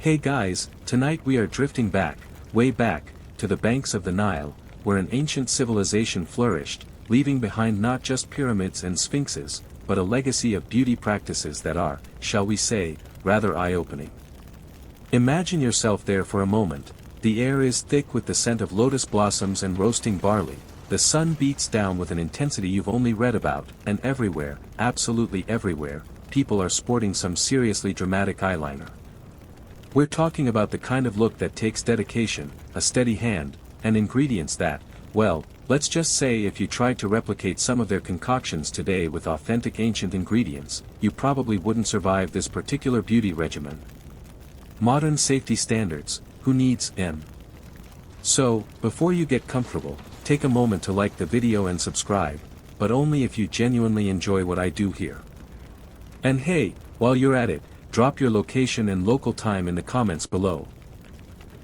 Hey guys, tonight we are drifting back, way back, to the banks of the Nile, where an ancient civilization flourished, leaving behind not just pyramids and sphinxes, but a legacy of beauty practices that are, shall we say, rather eye-opening. Imagine yourself there for a moment. The air is thick with the scent of lotus blossoms and roasting barley, the sun beats down with an intensity you've only read about, and everywhere, absolutely everywhere, people are sporting some seriously dramatic eyeliner. We're talking about the kind of look that takes dedication, a steady hand, and ingredients that, well, let's just say if you tried to replicate some of their concoctions today with authentic ancient ingredients, you probably wouldn't survive this particular beauty regimen. Modern safety standards, who needs them? So, before you get comfortable, take a moment to like the video and subscribe, but only if you genuinely enjoy what I do here. And hey, while you're at it, drop your location and local time in the comments below.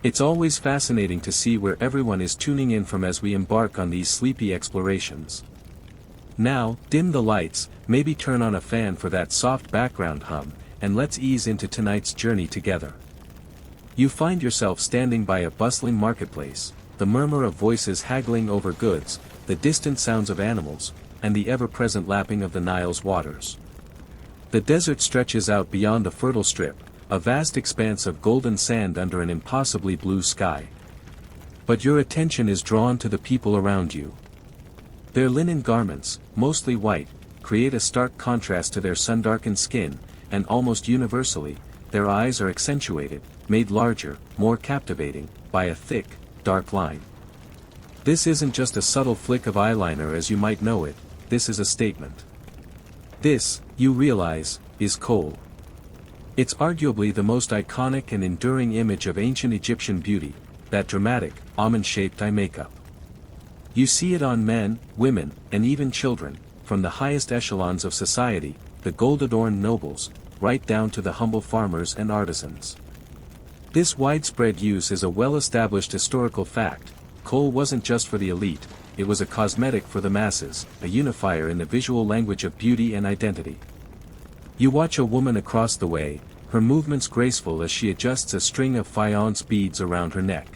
It's always fascinating to see where everyone is tuning in from as we embark on these sleepy explorations. Now, dim the lights, maybe turn on a fan for that soft background hum, and let's ease into tonight's journey together. You find yourself standing by a bustling marketplace, the murmur of voices haggling over goods, the distant sounds of animals, and the ever-present lapping of the Nile's waters. The desert stretches out beyond a fertile strip, a vast expanse of golden sand under an impossibly blue sky. But your attention is drawn to the people around you. Their linen garments, mostly white, create a stark contrast to their sun-darkened skin, and almost universally, their eyes are accentuated, made larger, more captivating, by a thick, dark line. This isn't just a subtle flick of eyeliner as you might know it, this is a statement. This, you realize, is kohl. It's arguably the most iconic and enduring image of ancient Egyptian beauty, that dramatic, almond-shaped eye makeup. You see it on men, women, and even children, from the highest echelons of society, the gold-adorned nobles, right down to the humble farmers and artisans. This widespread use is a well-established historical fact. Kohl wasn't just for the elite, it was a cosmetic for the masses, a unifier in the visual language of beauty and identity. You watch a woman across the way, her movements graceful as she adjusts a string of faience beads around her neck.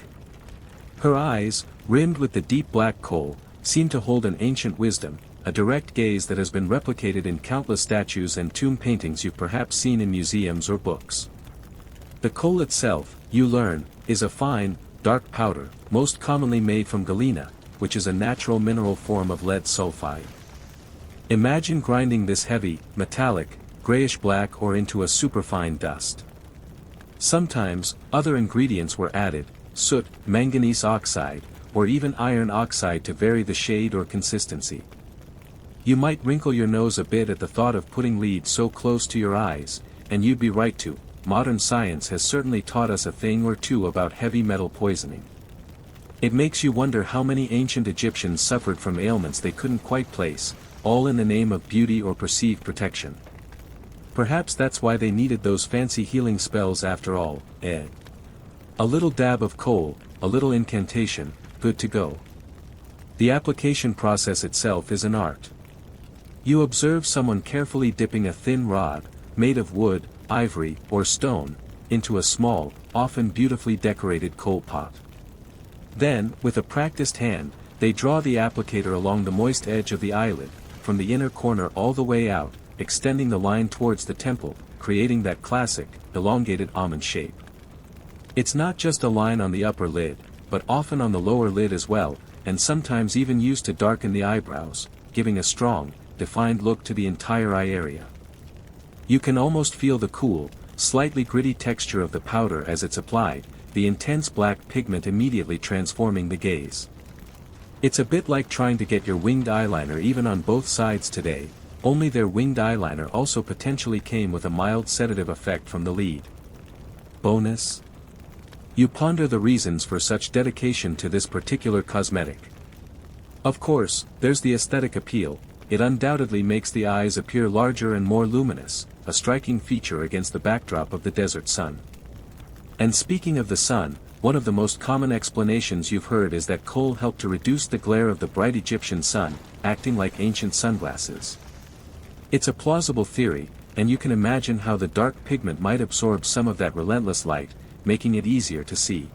Her eyes, rimmed with the deep black kohl, seem to hold an ancient wisdom, a direct gaze that has been replicated in countless statues and tomb paintings you've perhaps seen in museums or books. The kohl itself, you learn, is a fine, dark powder, most commonly made from galena, which is a natural mineral form of lead sulfide. Imagine grinding this heavy, metallic, grayish-black ore into a superfine dust. Sometimes, other ingredients were added, soot, manganese oxide, or even iron oxide to vary the shade or consistency. You might wrinkle your nose a bit at the thought of putting lead so close to your eyes, and you'd be right to. Modern science has certainly taught us a thing or two about heavy metal poisoning. It makes you wonder how many ancient Egyptians suffered from ailments they couldn't quite place, all in the name of beauty or perceived protection. Perhaps that's why they needed those fancy healing spells after all, eh? A little dab of kohl, a little incantation, good to go. The application process itself is an art. You observe someone carefully dipping a thin rod, made of wood, ivory, or stone, into a small, often beautifully decorated kohl pot. Then, with a practiced hand, they draw the applicator along the moist edge of the eyelid, from the inner corner all the way out, extending the line towards the temple, creating that classic, elongated almond shape. It's not just a line on the upper lid, but often on the lower lid as well, and sometimes even used to darken the eyebrows, giving a strong, defined look to the entire eye area. You can almost feel the cool, slightly gritty texture of the powder as it's applied, the intense black pigment immediately transforming the gaze. It's a bit like trying to get your winged eyeliner even on both sides today, only their winged eyeliner also potentially came with a mild sedative effect from the lead. Bonus? You ponder the reasons for such dedication to this particular cosmetic. Of course, there's the aesthetic appeal. It undoubtedly makes the eyes appear larger and more luminous, a striking feature against the backdrop of the desert sun. And speaking of the sun, one of the most common explanations you've heard is that kohl helped to reduce the glare of the bright Egyptian sun, acting like ancient sunglasses. It's a plausible theory, and you can imagine how the dark pigment might absorb some of that relentless light, making it easier to see.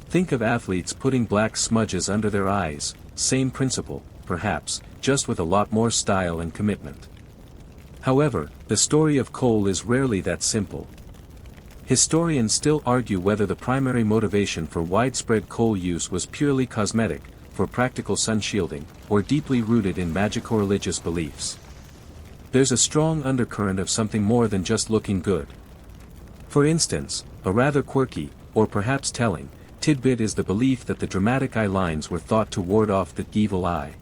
Think of athletes putting black smudges under their eyes, same principle, perhaps, just with a lot more style and commitment. However, the story of kohl is rarely that simple. Historians still argue whether the primary motivation for widespread kohl use was purely cosmetic, for practical sun shielding, or deeply rooted in magical religious beliefs. There's a strong undercurrent of something more than just looking good. For instance, a rather quirky, or perhaps telling, tidbit is the belief that the dramatic eye lines were thought to ward off the evil eye.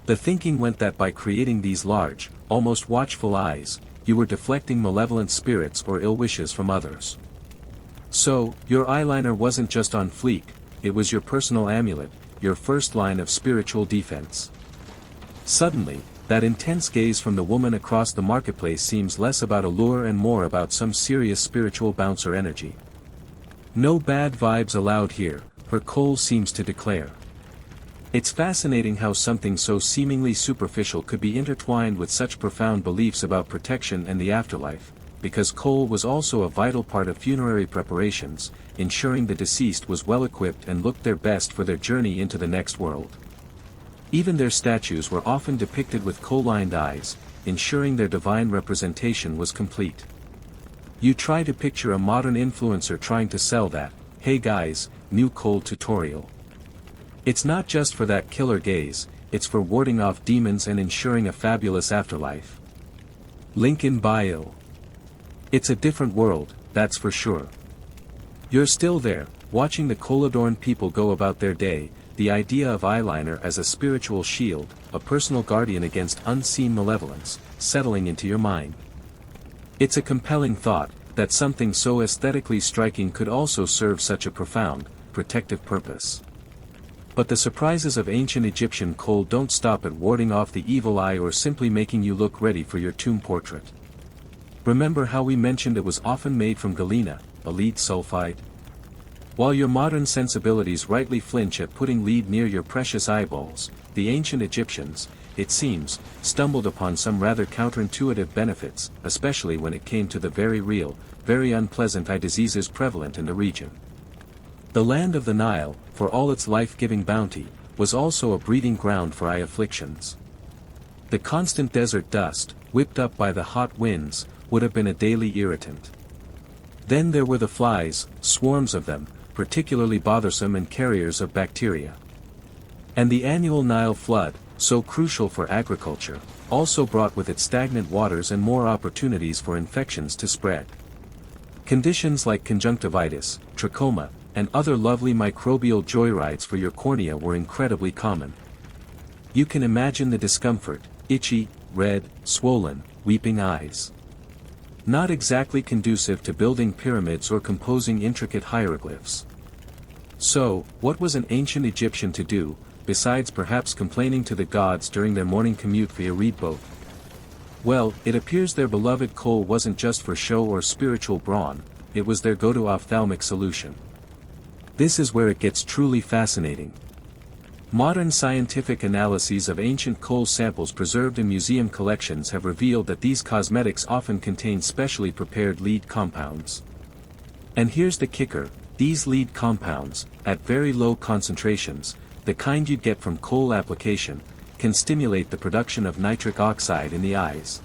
The thinking went that by creating these large, almost watchful eyes, you were deflecting malevolent spirits or ill wishes from others. So, your eyeliner wasn't just on fleek, it was your personal amulet, your first line of spiritual defense. Suddenly, that intense gaze from the woman across the marketplace seems less about allure and more about some serious spiritual bouncer energy. No bad vibes allowed here, her kohl seems to declare. It's fascinating how something so seemingly superficial could be intertwined with such profound beliefs about protection and the afterlife, because kohl was also a vital part of funerary preparations, ensuring the deceased was well equipped and looked their best for their journey into the next world. Even their statues were often depicted with kohl-lined eyes, ensuring their divine representation was complete. You try to picture a modern influencer trying to sell that, "Hey guys, new kohl tutorial." It's not just for that killer gaze, it's for warding off demons and ensuring a fabulous afterlife. Link in bio. It's a different world, that's for sure. You're still there, watching the kohl-adorned people go about their day, the idea of eyeliner as a spiritual shield, a personal guardian against unseen malevolence, settling into your mind. It's a compelling thought, that something so aesthetically striking could also serve such a profound, protective purpose. But the surprises of ancient Egyptian kohl don't stop at warding off the evil eye or simply making you look ready for your tomb portrait. Remember how we mentioned it was often made from galena, a lead sulfide? While your modern sensibilities rightly flinch at putting lead near your precious eyeballs, the ancient Egyptians, it seems, stumbled upon some rather counterintuitive benefits, especially when it came to the very real, very unpleasant eye diseases prevalent in the region. The land of the Nile, for all its life-giving bounty, was also a breeding ground for eye afflictions. The constant desert dust, whipped up by the hot winds, would have been a daily irritant. Then there were the flies, swarms of them, particularly bothersome and carriers of bacteria. And the annual Nile flood, so crucial for agriculture, also brought with it stagnant waters and more opportunities for infections to spread. Conditions like conjunctivitis, trachoma, and other lovely microbial joyrides for your cornea were incredibly common. You can imagine the discomfort, itchy, red, swollen, weeping eyes. Not exactly conducive to building pyramids or composing intricate hieroglyphs. So, what was an ancient Egyptian to do, besides perhaps complaining to the gods during their morning commute via reed boat? Well, it appears their beloved kohl wasn't just for show or spiritual brawn, it was their go-to ophthalmic solution. This is where it gets truly fascinating. Modern scientific analyses of ancient kohl samples preserved in museum collections have revealed that these cosmetics often contain specially prepared lead compounds. And here's the kicker, these lead compounds, at very low concentrations, the kind you'd get from kohl application, can stimulate the production of nitric oxide in the eyes.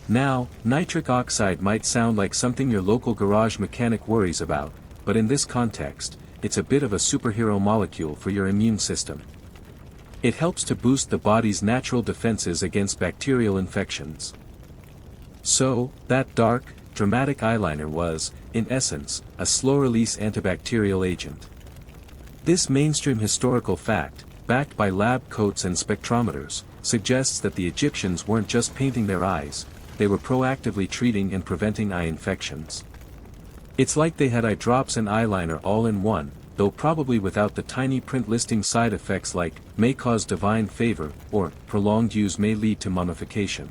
Now, nitric oxide might sound like something your local garage mechanic worries about, but in this context, it's a bit of a superhero molecule for your immune system. It helps to boost the body's natural defenses against bacterial infections. So, that dark, dramatic eyeliner was, in essence, a slow-release antibacterial agent. This mainstream historical fact, backed by lab coats and spectrometers, suggests that the Egyptians weren't just painting their eyes, they were proactively treating and preventing eye infections. It's like they had eye drops and eyeliner all in one, though probably without the tiny print listing side effects like, may cause divine favor, or, prolonged use may lead to mummification.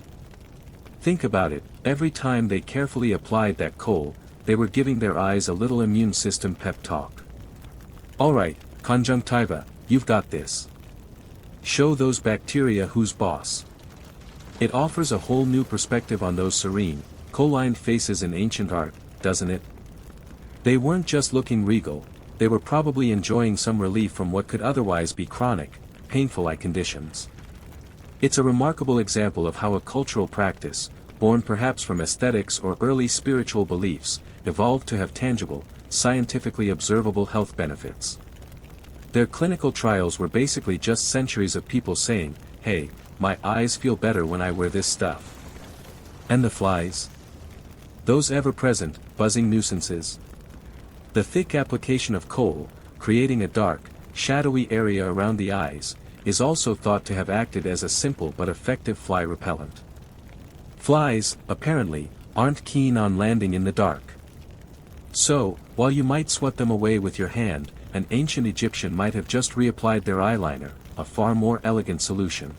Think about it, every time they carefully applied that kohl, they were giving their eyes a little immune system pep talk. Alright, conjunctiva, you've got this. Show those bacteria who's boss. It offers a whole new perspective on those serene, kohl-lined faces in ancient art, doesn't it? They weren't just looking regal, they were probably enjoying some relief from what could otherwise be chronic, painful eye conditions. It's a remarkable example of how a cultural practice, born perhaps from aesthetics or early spiritual beliefs, evolved to have tangible, scientifically observable health benefits. Their clinical trials were basically just centuries of people saying, "Hey, my eyes feel better when I wear this stuff." And the flies? Those ever-present, buzzing nuisances. The thick application of kohl, creating a dark, shadowy area around the eyes, is also thought to have acted as a simple but effective fly repellent. Flies, apparently, aren't keen on landing in the dark. So, while you might swat them away with your hand, an ancient Egyptian might have just reapplied their eyeliner, a far more elegant solution.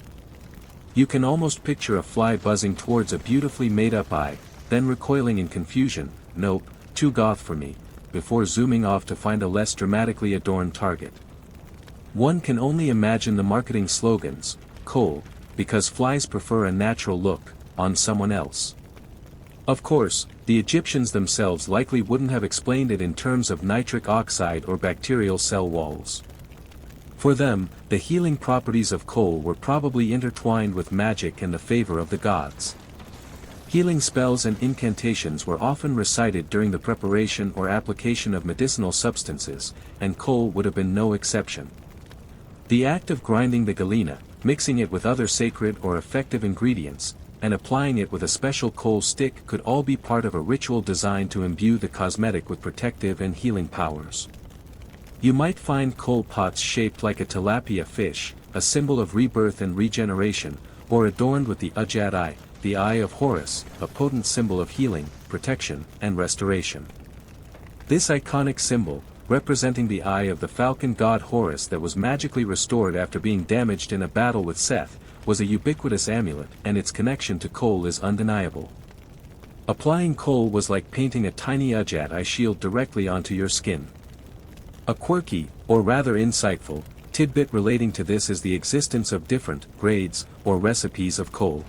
You can almost picture a fly buzzing towards a beautifully made-up eye, then recoiling in confusion, "Nope, too goth for me," before zooming off to find a less dramatically adorned target. One can only imagine the marketing slogans, "Kohl, because flies prefer a natural look," on someone else. Of course, the Egyptians themselves likely wouldn't have explained it in terms of nitric oxide or bacterial cell walls. For them, the healing properties of kohl were probably intertwined with magic and the favor of the gods. Healing spells and incantations were often recited during the preparation or application of medicinal substances, and kohl would have been no exception. The act of grinding the galena, mixing it with other sacred or effective ingredients, and applying it with a special kohl stick could all be part of a ritual designed to imbue the cosmetic with protective and healing powers. You might find kohl pots shaped like a tilapia fish, a symbol of rebirth and regeneration, or adorned with the ujjat eye, the eye of Horus, a potent symbol of healing, protection, and restoration. This iconic symbol, representing the eye of the falcon god Horus that was magically restored after being damaged in a battle with Seth, was a ubiquitous amulet, and its connection to kohl is undeniable. Applying kohl was like painting a tiny ujjat eye shield directly onto your skin. A quirky, or rather insightful, tidbit relating to this is the existence of different grades or recipes of kohl.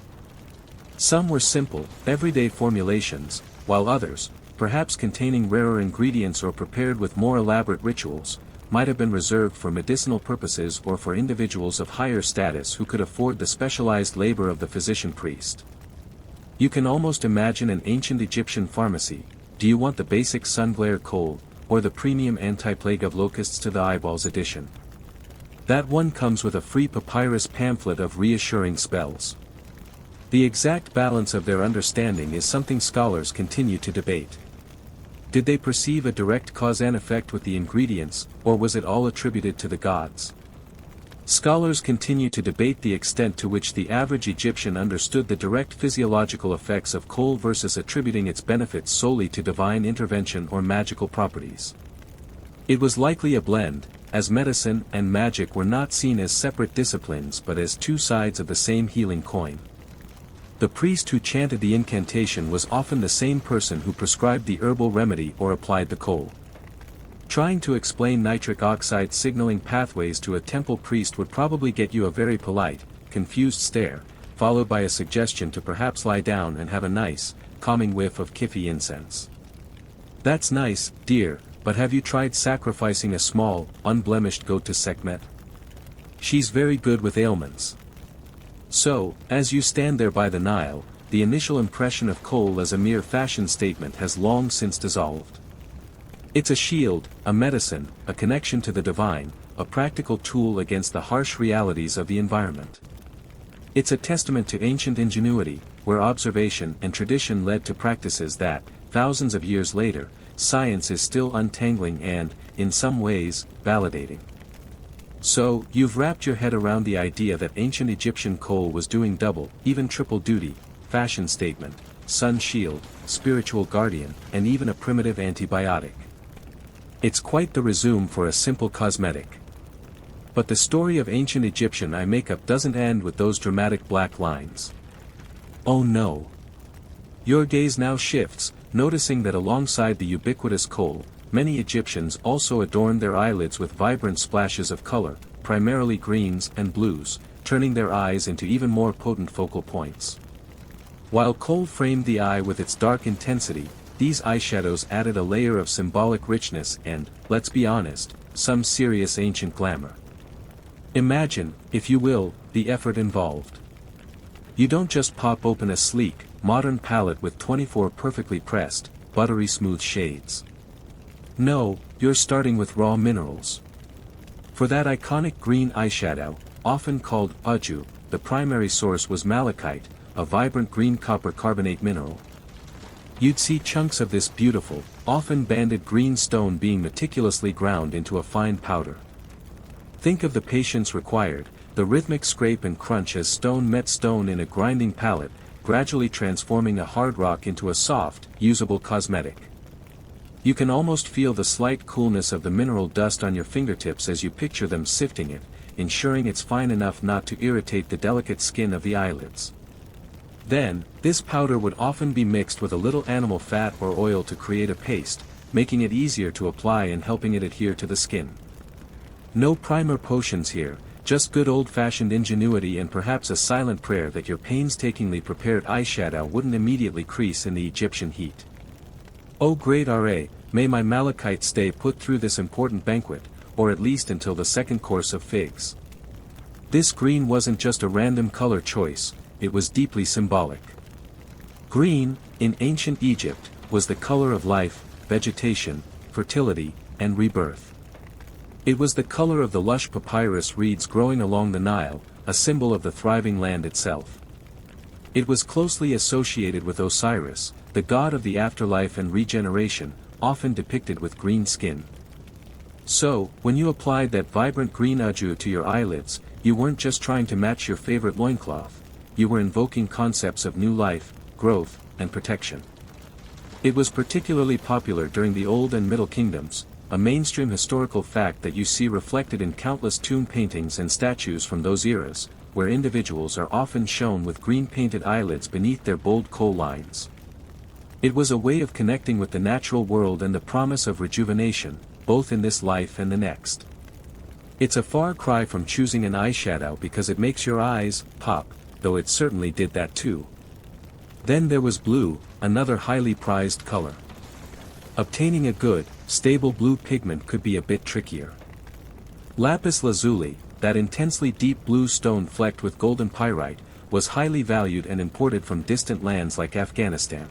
Some were simple, everyday formulations, while others, perhaps containing rarer ingredients or prepared with more elaborate rituals, might have been reserved for medicinal purposes or for individuals of higher status who could afford the specialized labor of the physician-priest. You can almost imagine an ancient Egyptian pharmacy. Do you want the basic sun-glare kohl, or the premium anti-plague of locusts to the eyeballs edition? That one comes with a free papyrus pamphlet of reassuring spells. The exact balance of their understanding is something scholars continue to debate. Did they perceive a direct cause and effect with the ingredients, or was it all attributed to the gods? Scholars continue to debate the extent to which the average Egyptian understood the direct physiological effects of kohl versus attributing its benefits solely to divine intervention or magical properties. It was likely a blend, as medicine and magic were not seen as separate disciplines but as two sides of the same healing coin. The priest who chanted the incantation was often the same person who prescribed the herbal remedy or applied the kohl. Trying to explain nitric oxide signaling pathways to a temple priest would probably get you a very polite, confused stare, followed by a suggestion to perhaps lie down and have a nice, calming whiff of kifi incense. That's nice, dear, but have you tried sacrificing a small, unblemished goat to Sekhmet? She's very good with ailments. So, as you stand there by the Nile, the initial impression of kohl as a mere fashion statement has long since dissolved. It's a shield, a medicine, a connection to the divine, a practical tool against the harsh realities of the environment. It's a testament to ancient ingenuity, where observation and tradition led to practices that, thousands of years later, science is still untangling and, in some ways, validating. So, you've wrapped your head around the idea that ancient Egyptian kohl was doing double, even triple duty: fashion statement, sun shield, spiritual guardian, and even a primitive antibiotic. It's quite the resume for a simple cosmetic. But the story of ancient Egyptian eye makeup doesn't end with those dramatic black lines. Oh no! Your gaze now shifts, noticing that alongside the ubiquitous kohl, many Egyptians also adorned their eyelids with vibrant splashes of color, primarily greens and blues, turning their eyes into even more potent focal points. While kohl framed the eye with its dark intensity, these eyeshadows added a layer of symbolic richness and, let's be honest, some serious ancient glamour. Imagine, if you will, the effort involved. You don't just pop open a sleek, modern palette with 24 perfectly pressed, buttery smooth shades. No, you're starting with raw minerals. For that iconic green eyeshadow, often called aju, the primary source was malachite, a vibrant green copper carbonate mineral. You'd see chunks of this beautiful, often banded green stone being meticulously ground into a fine powder. Think of the patience required, the rhythmic scrape and crunch as stone met stone in a grinding palette, gradually transforming a hard rock into a soft, usable cosmetic. You can almost feel the slight coolness of the mineral dust on your fingertips as you picture them sifting it, ensuring it's fine enough not to irritate the delicate skin of the eyelids. Then, this powder would often be mixed with a little animal fat or oil to create a paste, making it easier to apply and helping it adhere to the skin. No primer potions here, just good old-fashioned ingenuity and perhaps a silent prayer that your painstakingly prepared eyeshadow wouldn't immediately crease in the Egyptian heat. Oh great Ra, may my malachite stay put through this important banquet, or at least until the second course of figs. This green wasn't just a random color choice, it was deeply symbolic. Green, in ancient Egypt, was the color of life, vegetation, fertility, and rebirth. It was the color of the lush papyrus reeds growing along the Nile, a symbol of the thriving land itself. It was closely associated with Osiris, the god of the afterlife and regeneration, often depicted with green skin. So, when you applied that vibrant green aju to your eyelids, you weren't just trying to match your favorite loincloth, you were invoking concepts of new life, growth, and protection. It was particularly popular during the Old and Middle Kingdoms, a mainstream historical fact that you see reflected in countless tomb paintings and statues from those eras, where individuals are often shown with green-painted eyelids beneath their bold kohl lines. It was a way of connecting with the natural world and the promise of rejuvenation, both in this life and the next. It's a far cry from choosing an eyeshadow because it makes your eyes pop, though it certainly did that too. Then there was blue, another highly prized color. Obtaining a good, stable blue pigment could be a bit trickier. Lapis lazuli, that intensely deep blue stone flecked with golden pyrite, was highly valued and imported from distant lands like Afghanistan.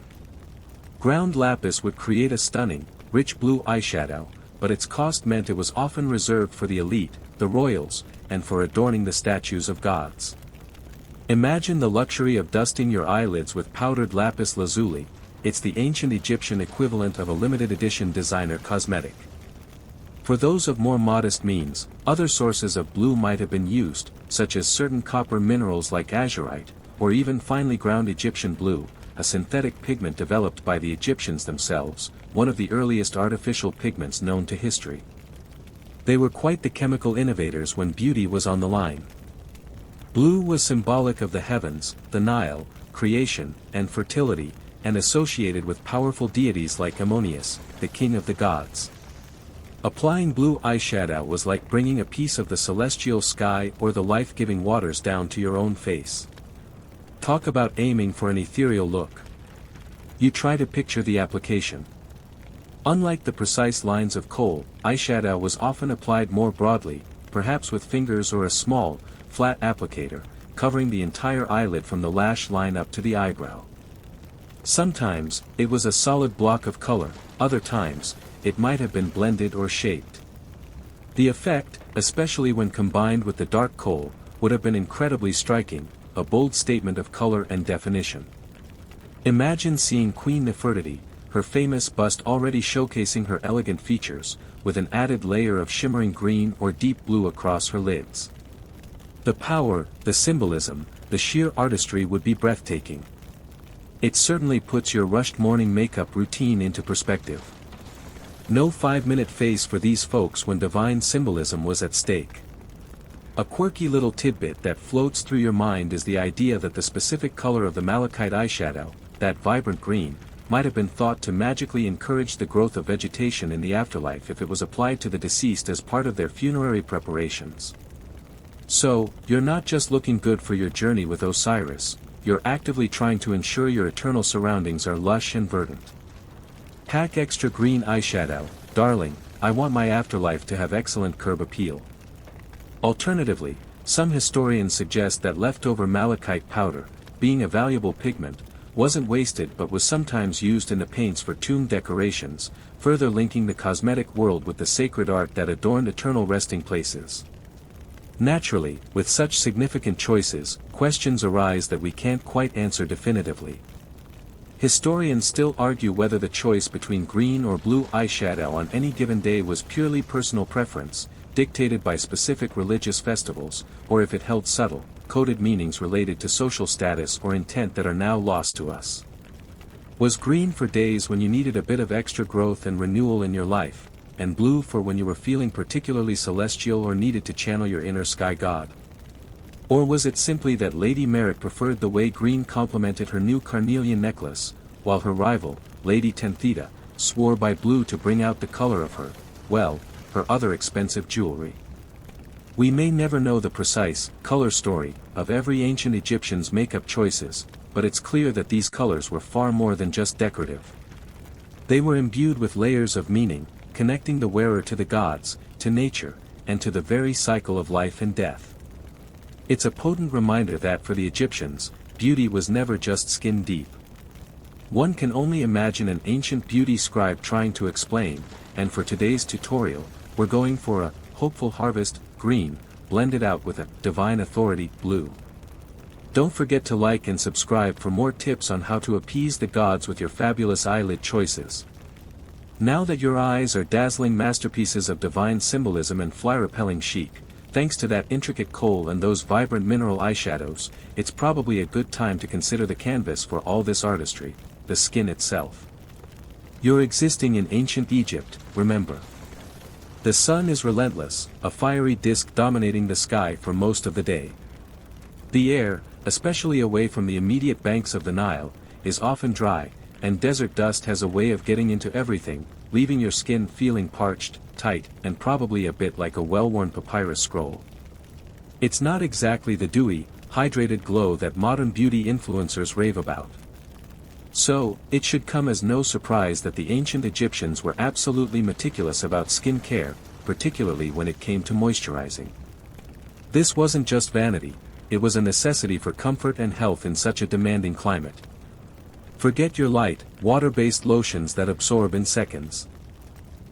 Ground lapis would create a stunning, rich blue eyeshadow, but its cost meant it was often reserved for the elite, the royals, and for adorning the statues of gods. Imagine the luxury of dusting your eyelids with powdered lapis lazuli. It's the ancient Egyptian equivalent of a limited edition designer cosmetic. For those of more modest means, other sources of blue might have been used, such as certain copper minerals like azurite, or even finely ground Egyptian blue, a synthetic pigment developed by the Egyptians themselves, one of the earliest artificial pigments known to history. They were quite the chemical innovators when beauty was on the line. Blue was symbolic of the heavens, the Nile, creation, and fertility, and associated with powerful deities like Ammonius, the king of the gods. Applying blue eyeshadow was like bringing a piece of the celestial sky or the life-giving waters down to your own face. Talk about aiming for an ethereal look. You try to picture the application. Unlike the precise lines of kohl, eyeshadow was often applied more broadly, perhaps with fingers or a small, flat applicator, covering the entire eyelid from the lash line up to the eyebrow. Sometimes, it was a solid block of color, other times, it might have been blended or shaped. The effect, especially when combined with the dark kohl, would have been incredibly striking, a bold statement of color and definition. Imagine seeing Queen Nefertiti, her famous bust already showcasing her elegant features, with an added layer of shimmering green or deep blue across her lids. The power, the symbolism, the sheer artistry would be breathtaking. It certainly puts your rushed morning makeup routine into perspective. No 5-minute face for these folks when divine symbolism was at stake. A quirky little tidbit that floats through your mind is the idea that the specific color of the malachite eyeshadow, that vibrant green, might have been thought to magically encourage the growth of vegetation in the afterlife if it was applied to the deceased as part of their funerary preparations. So, you're not just looking good for your journey with Osiris, you're actively trying to ensure your eternal surroundings are lush and verdant. Pack extra green eyeshadow, darling, I want my afterlife to have excellent curb appeal. Alternatively, some historians suggest that leftover malachite powder, being a valuable pigment, wasn't wasted but was sometimes used in the paints for tomb decorations, further linking the cosmetic world with the sacred art that adorned eternal resting places. Naturally, with such significant choices, questions arise that we can't quite answer definitively. Historians still argue whether the choice between green or blue eyeshadow on any given day was purely personal preference, dictated by specific religious festivals, or if it held subtle, coded meanings related to social status or intent that are now lost to us. Was green for days when you needed a bit of extra growth and renewal in your life, and blue for when you were feeling particularly celestial or needed to channel your inner sky god? Or was it simply that Lady Merritt preferred the way green complemented her new carnelian necklace, while her rival, Lady Tentheta, swore by blue to bring out the color of her, well, her other expensive jewelry? We may never know the precise color story of every ancient Egyptian's makeup choices, but it's clear that these colors were far more than just decorative. They were imbued with layers of meaning, connecting the wearer to the gods, to nature, and to the very cycle of life and death. It's a potent reminder that for the Egyptians, beauty was never just skin deep. One can only imagine an ancient beauty scribe trying to explain, and for today's tutorial, we're going for a hopeful harvest, green, blended out with a divine authority, blue. Don't forget to like and subscribe for more tips on how to appease the gods with your fabulous eyelid choices. Now that your eyes are dazzling masterpieces of divine symbolism and fly-repelling chic, thanks to that intricate kohl and those vibrant mineral eyeshadows, it's probably a good time to consider the canvas for all this artistry, the skin itself. You're existing in ancient Egypt, remember. The sun is relentless, a fiery disk dominating the sky for most of the day. The air, especially away from the immediate banks of the Nile, is often dry, and desert dust has a way of getting into everything, leaving your skin feeling parched, tight, and probably a bit like a well-worn papyrus scroll. It's not exactly the dewy, hydrated glow that modern beauty influencers rave about. So, it should come as no surprise that the ancient Egyptians were absolutely meticulous about skin care, particularly when it came to moisturizing. This wasn't just vanity, it was a necessity for comfort and health in such a demanding climate. Forget your light, water-based lotions that absorb in seconds.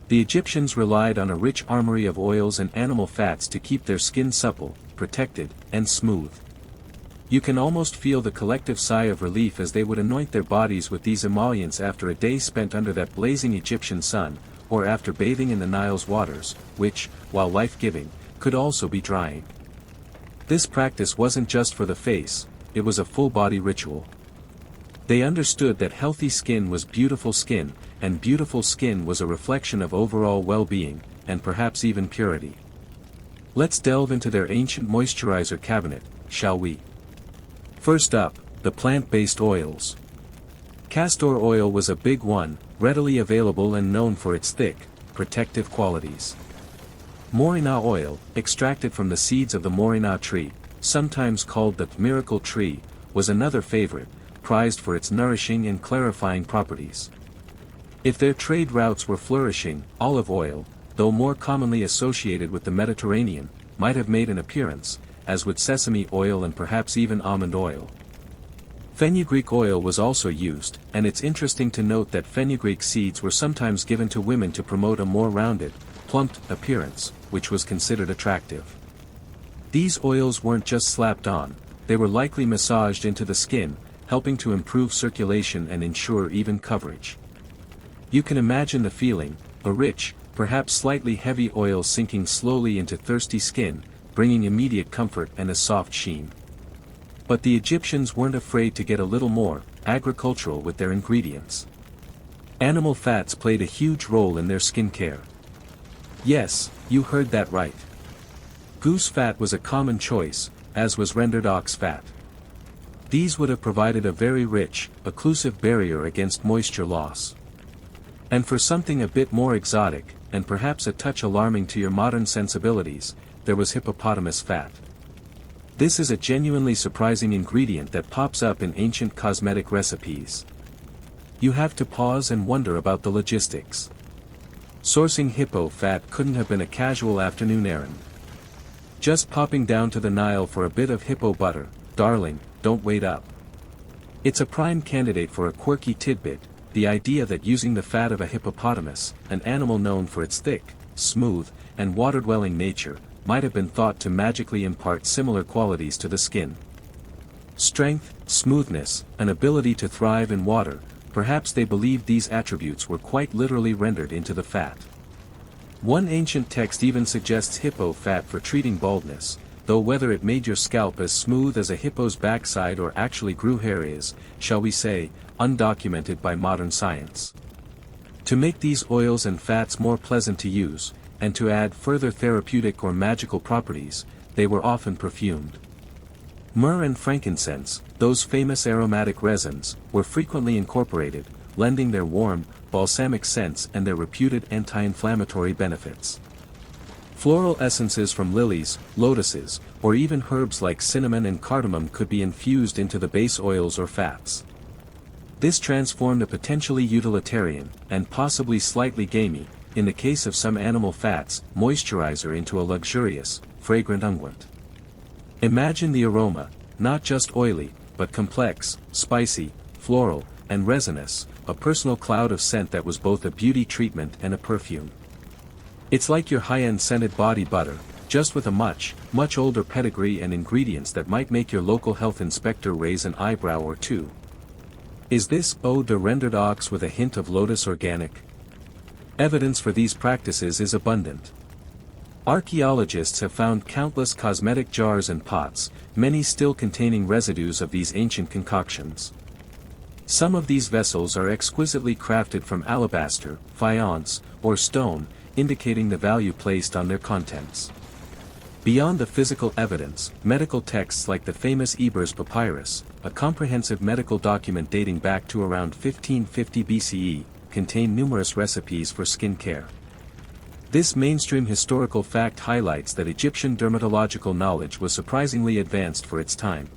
The Egyptians relied on a rich armory of oils and animal fats to keep their skin supple, protected, and smooth. You can almost feel the collective sigh of relief as they would anoint their bodies with these emollients after a day spent under that blazing Egyptian sun, or after bathing in the Nile's waters, which, while life-giving, could also be drying. This practice wasn't just for the face, it was a full-body ritual. They understood that healthy skin was beautiful skin, and beautiful skin was a reflection of overall well-being, and perhaps even purity. Let's delve into their ancient moisturizer cabinet, shall we? First up, the plant-based oils. Castor oil was a big one, readily available and known for its thick, protective qualities. Morina oil, extracted from the seeds of the morina tree, sometimes called the miracle tree, was another favorite, prized for its nourishing and clarifying properties. If their trade routes were flourishing, olive oil, though more commonly associated with the Mediterranean, might have made an appearance, as would sesame oil and perhaps even almond oil. Fenugreek oil was also used, and it's interesting to note that fenugreek seeds were sometimes given to women to promote a more rounded, plumped appearance, which was considered attractive. These oils weren't just slapped on, they were likely massaged into the skin, helping to improve circulation and ensure even coverage. You can imagine the feeling, a rich, perhaps slightly heavy oil sinking slowly into thirsty skin, bringing immediate comfort and a soft sheen. But the Egyptians weren't afraid to get a little more agricultural with their ingredients. Animal fats played a huge role in their skincare. Yes, you heard that right. Goose fat was a common choice, as was rendered ox fat. These would have provided a very rich, occlusive barrier against moisture loss. And for something a bit more exotic, and perhaps a touch alarming to your modern sensibilities, there was hippopotamus fat. This is a genuinely surprising ingredient that pops up in ancient cosmetic recipes. You have to pause and wonder about the logistics. Sourcing hippo fat couldn't have been a casual afternoon errand. Just popping down to the Nile for a bit of hippo butter, darling, don't wait up. It's a prime candidate for a quirky tidbit, the idea that using the fat of a hippopotamus, an animal known for its thick, smooth, and water-dwelling nature, might have been thought to magically impart similar qualities to the skin. Strength, smoothness, an ability to thrive in water, perhaps they believed these attributes were quite literally rendered into the fat. One ancient text even suggests hippo fat for treating baldness, though whether it made your scalp as smooth as a hippo's backside or actually grew hair is, shall we say, undocumented by modern science. To make these oils and fats more pleasant to use, and to add further therapeutic or magical properties, they were often perfumed. Myrrh and frankincense, those famous aromatic resins, were frequently incorporated, lending their warm, balsamic scents and their reputed anti-inflammatory benefits. Floral essences from lilies, lotuses, or even herbs like cinnamon and cardamom could be infused into the base oils or fats. This transformed a potentially utilitarian, and possibly slightly gamey, in the case of some animal fats, moisturizer into a luxurious, fragrant unguent. Imagine the aroma, not just oily, but complex, spicy, floral, and resinous, a personal cloud of scent that was both a beauty treatment and a perfume. It's like your high-end scented body butter, just with a much, much older pedigree and ingredients that might make your local health inspector raise an eyebrow or two. Is this eau de rendered ox with a hint of lotus organic? Evidence for these practices is abundant. Archaeologists have found countless cosmetic jars and pots, many still containing residues of these ancient concoctions. Some of these vessels are exquisitely crafted from alabaster, faience, or stone, indicating the value placed on their contents. Beyond the physical evidence, medical texts like the famous Ebers Papyrus, a comprehensive medical document dating back to around 1550 BCE, contain numerous recipes for skin care. This mainstream historical fact highlights that Egyptian dermatological knowledge was surprisingly advanced for its time.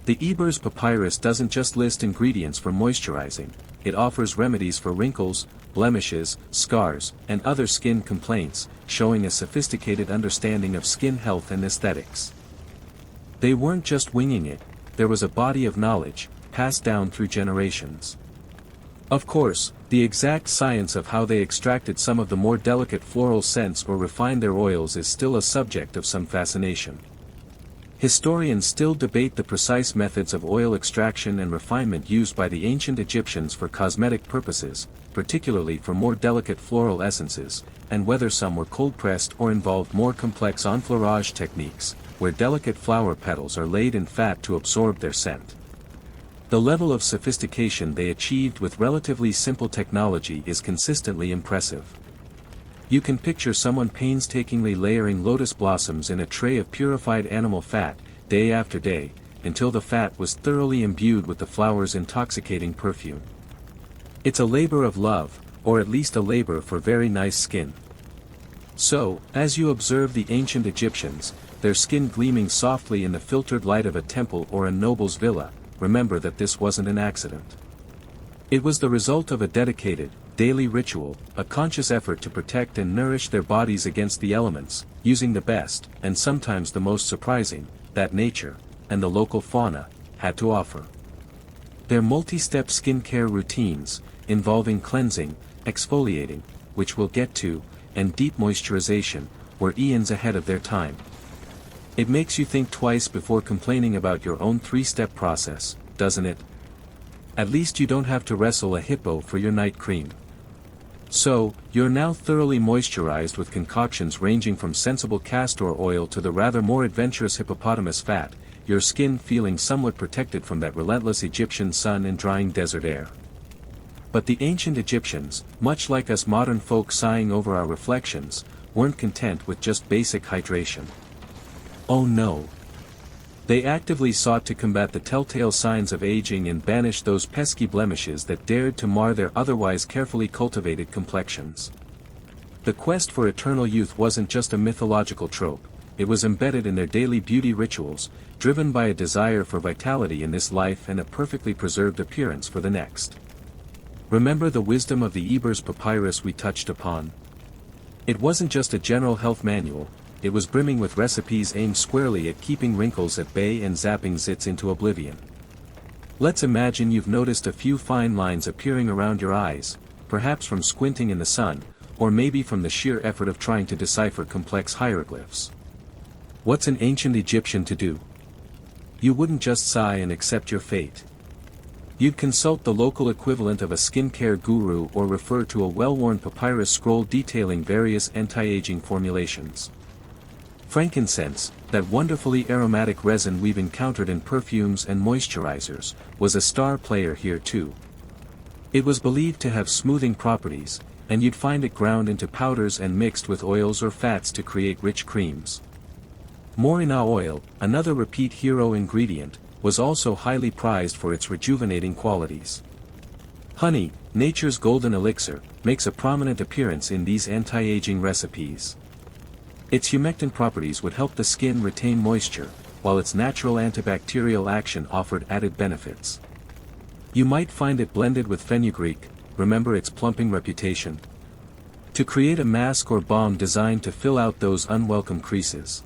The Ebers Papyrus doesn't just list ingredients for moisturizing, it offers remedies for wrinkles, blemishes, scars, and other skin complaints, showing a sophisticated understanding of skin health and aesthetics. They weren't just winging it, there was a body of knowledge, passed down through generations. Of course, the exact science of how they extracted some of the more delicate floral scents or refined their oils is still a subject of some fascination. Historians still debate the precise methods of oil extraction and refinement used by the ancient Egyptians for cosmetic purposes, particularly for more delicate floral essences, and whether some were cold-pressed or involved more complex enfleurage techniques, where delicate flower petals are laid in fat to absorb their scent. The level of sophistication they achieved with relatively simple technology is consistently impressive. You can picture someone painstakingly layering lotus blossoms in a tray of purified animal fat, day after day, until the fat was thoroughly imbued with the flower's intoxicating perfume. It's a labor of love, or at least a labor for very nice skin. So, as you observe the ancient Egyptians, their skin gleaming softly in the filtered light of a temple or a noble's villa, remember that this wasn't an accident. It was the result of a dedicated, daily ritual, a conscious effort to protect and nourish their bodies against the elements, using the best, and sometimes the most surprising, that nature, and the local fauna, had to offer. Their multi-step skincare routines, involving cleansing, exfoliating, which we'll get to, and deep moisturization, were eons ahead of their time. It makes you think twice before complaining about your own three-step process, doesn't it? At least you don't have to wrestle a hippo for your night cream. So, you're now thoroughly moisturized with concoctions ranging from sensible castor oil to the rather more adventurous hippopotamus fat, your skin feeling somewhat protected from that relentless Egyptian sun and drying desert air. But the ancient Egyptians, much like us modern folk sighing over our reflections, weren't content with just basic hydration. Oh no! They actively sought to combat the telltale signs of aging and banish those pesky blemishes that dared to mar their otherwise carefully cultivated complexions. The quest for eternal youth wasn't just a mythological trope, it was embedded in their daily beauty rituals, driven by a desire for vitality in this life and a perfectly preserved appearance for the next. Remember the wisdom of the Ebers papyrus we touched upon? It wasn't just a general health manual, it was brimming with recipes aimed squarely at keeping wrinkles at bay and zapping zits into oblivion. Let's imagine you've noticed a few fine lines appearing around your eyes, perhaps from squinting in the sun, or maybe from the sheer effort of trying to decipher complex hieroglyphs. What's an ancient Egyptian to do? You wouldn't just sigh and accept your fate. You'd consult the local equivalent of a skincare guru or refer to a well-worn papyrus scroll detailing various anti-aging formulations. Frankincense, that wonderfully aromatic resin we've encountered in perfumes and moisturizers, was a star player here too. It was believed to have smoothing properties, and you'd find it ground into powders and mixed with oils or fats to create rich creams. Morina oil, another repeat hero ingredient, was also highly prized for its rejuvenating qualities. Honey, nature's golden elixir, makes a prominent appearance in these anti-aging recipes. Its humectant properties would help the skin retain moisture, while its natural antibacterial action offered added benefits. You might find it blended with fenugreek, remember its plumping reputation, to create a mask or balm designed to fill out those unwelcome creases.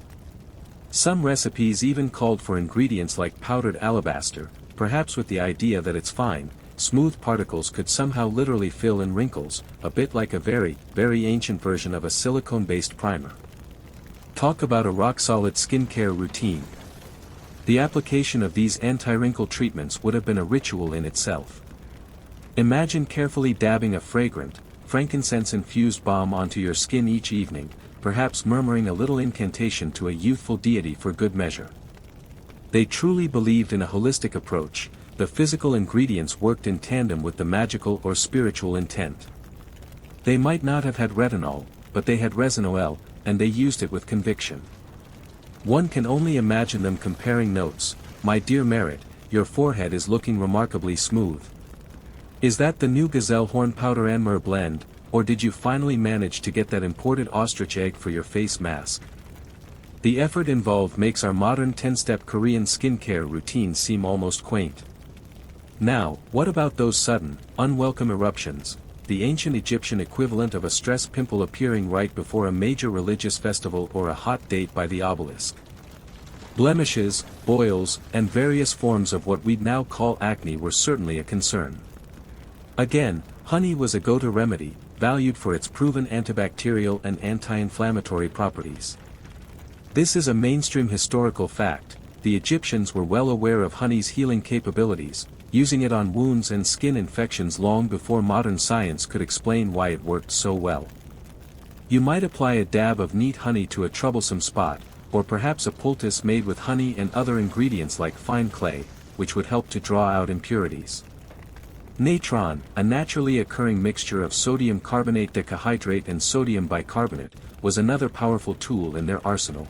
Some recipes even called for ingredients like powdered alabaster, perhaps with the idea that its fine, smooth particles could somehow literally fill in wrinkles, a bit like a very, very ancient version of a silicone-based primer. Talk about a rock-solid skincare routine. The application of these anti-wrinkle treatments would have been a ritual in itself. Imagine carefully dabbing a fragrant, frankincense-infused balm onto your skin each evening, perhaps murmuring a little incantation to a youthful deity for good measure. They truly believed in a holistic approach. The physical ingredients worked in tandem with the magical or spiritual intent. They might not have had retinol, but they had resin oil, and they used it with conviction. One can only imagine them comparing notes. My dear Merit, your forehead is looking remarkably smooth. Is that the new gazelle horn powder and myrrh blend, or did you finally manage to get that imported ostrich egg for your face mask? The effort involved makes our modern 10-step Korean skincare routine seem almost quaint. Now, what about those sudden, unwelcome eruptions, the ancient Egyptian equivalent of a stress pimple appearing right before a major religious festival or a hot date by the obelisk? Blemishes, boils, and various forms of what we'd now call acne were certainly a concern. Again, honey was a go-to remedy, valued for its proven antibacterial and anti-inflammatory properties. This is a mainstream historical fact. The Egyptians were well aware of honey's healing capabilities, using it on wounds and skin infections long before modern science could explain why it worked so well. You might apply a dab of neat honey to a troublesome spot, or perhaps a poultice made with honey and other ingredients like fine clay, which would help to draw out impurities. Natron, a naturally occurring mixture of sodium carbonate decahydrate and sodium bicarbonate, was another powerful tool in their arsenal.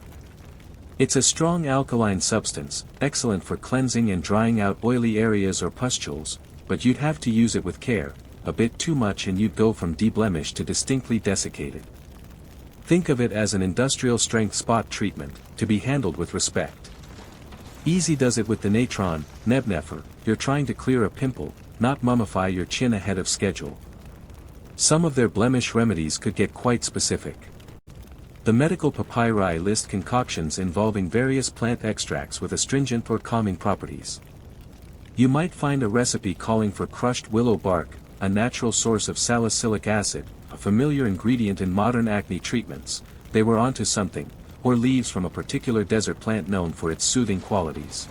It's a strong alkaline substance, excellent for cleansing and drying out oily areas or pustules, but you'd have to use it with care. A bit too much and you'd go from deblemished to distinctly desiccated. Think of it as an industrial-strength spot treatment, to be handled with respect. Easy does it with the natron, nebnefer. You're trying to clear a pimple, not mummify your chin ahead of schedule. Some of their blemish remedies could get quite specific. The medical papyri list concoctions involving various plant extracts with astringent or calming properties. You might find a recipe calling for crushed willow bark, a natural source of salicylic acid, a familiar ingredient in modern acne treatments. They were onto something, or leaves from a particular desert plant known for its soothing qualities.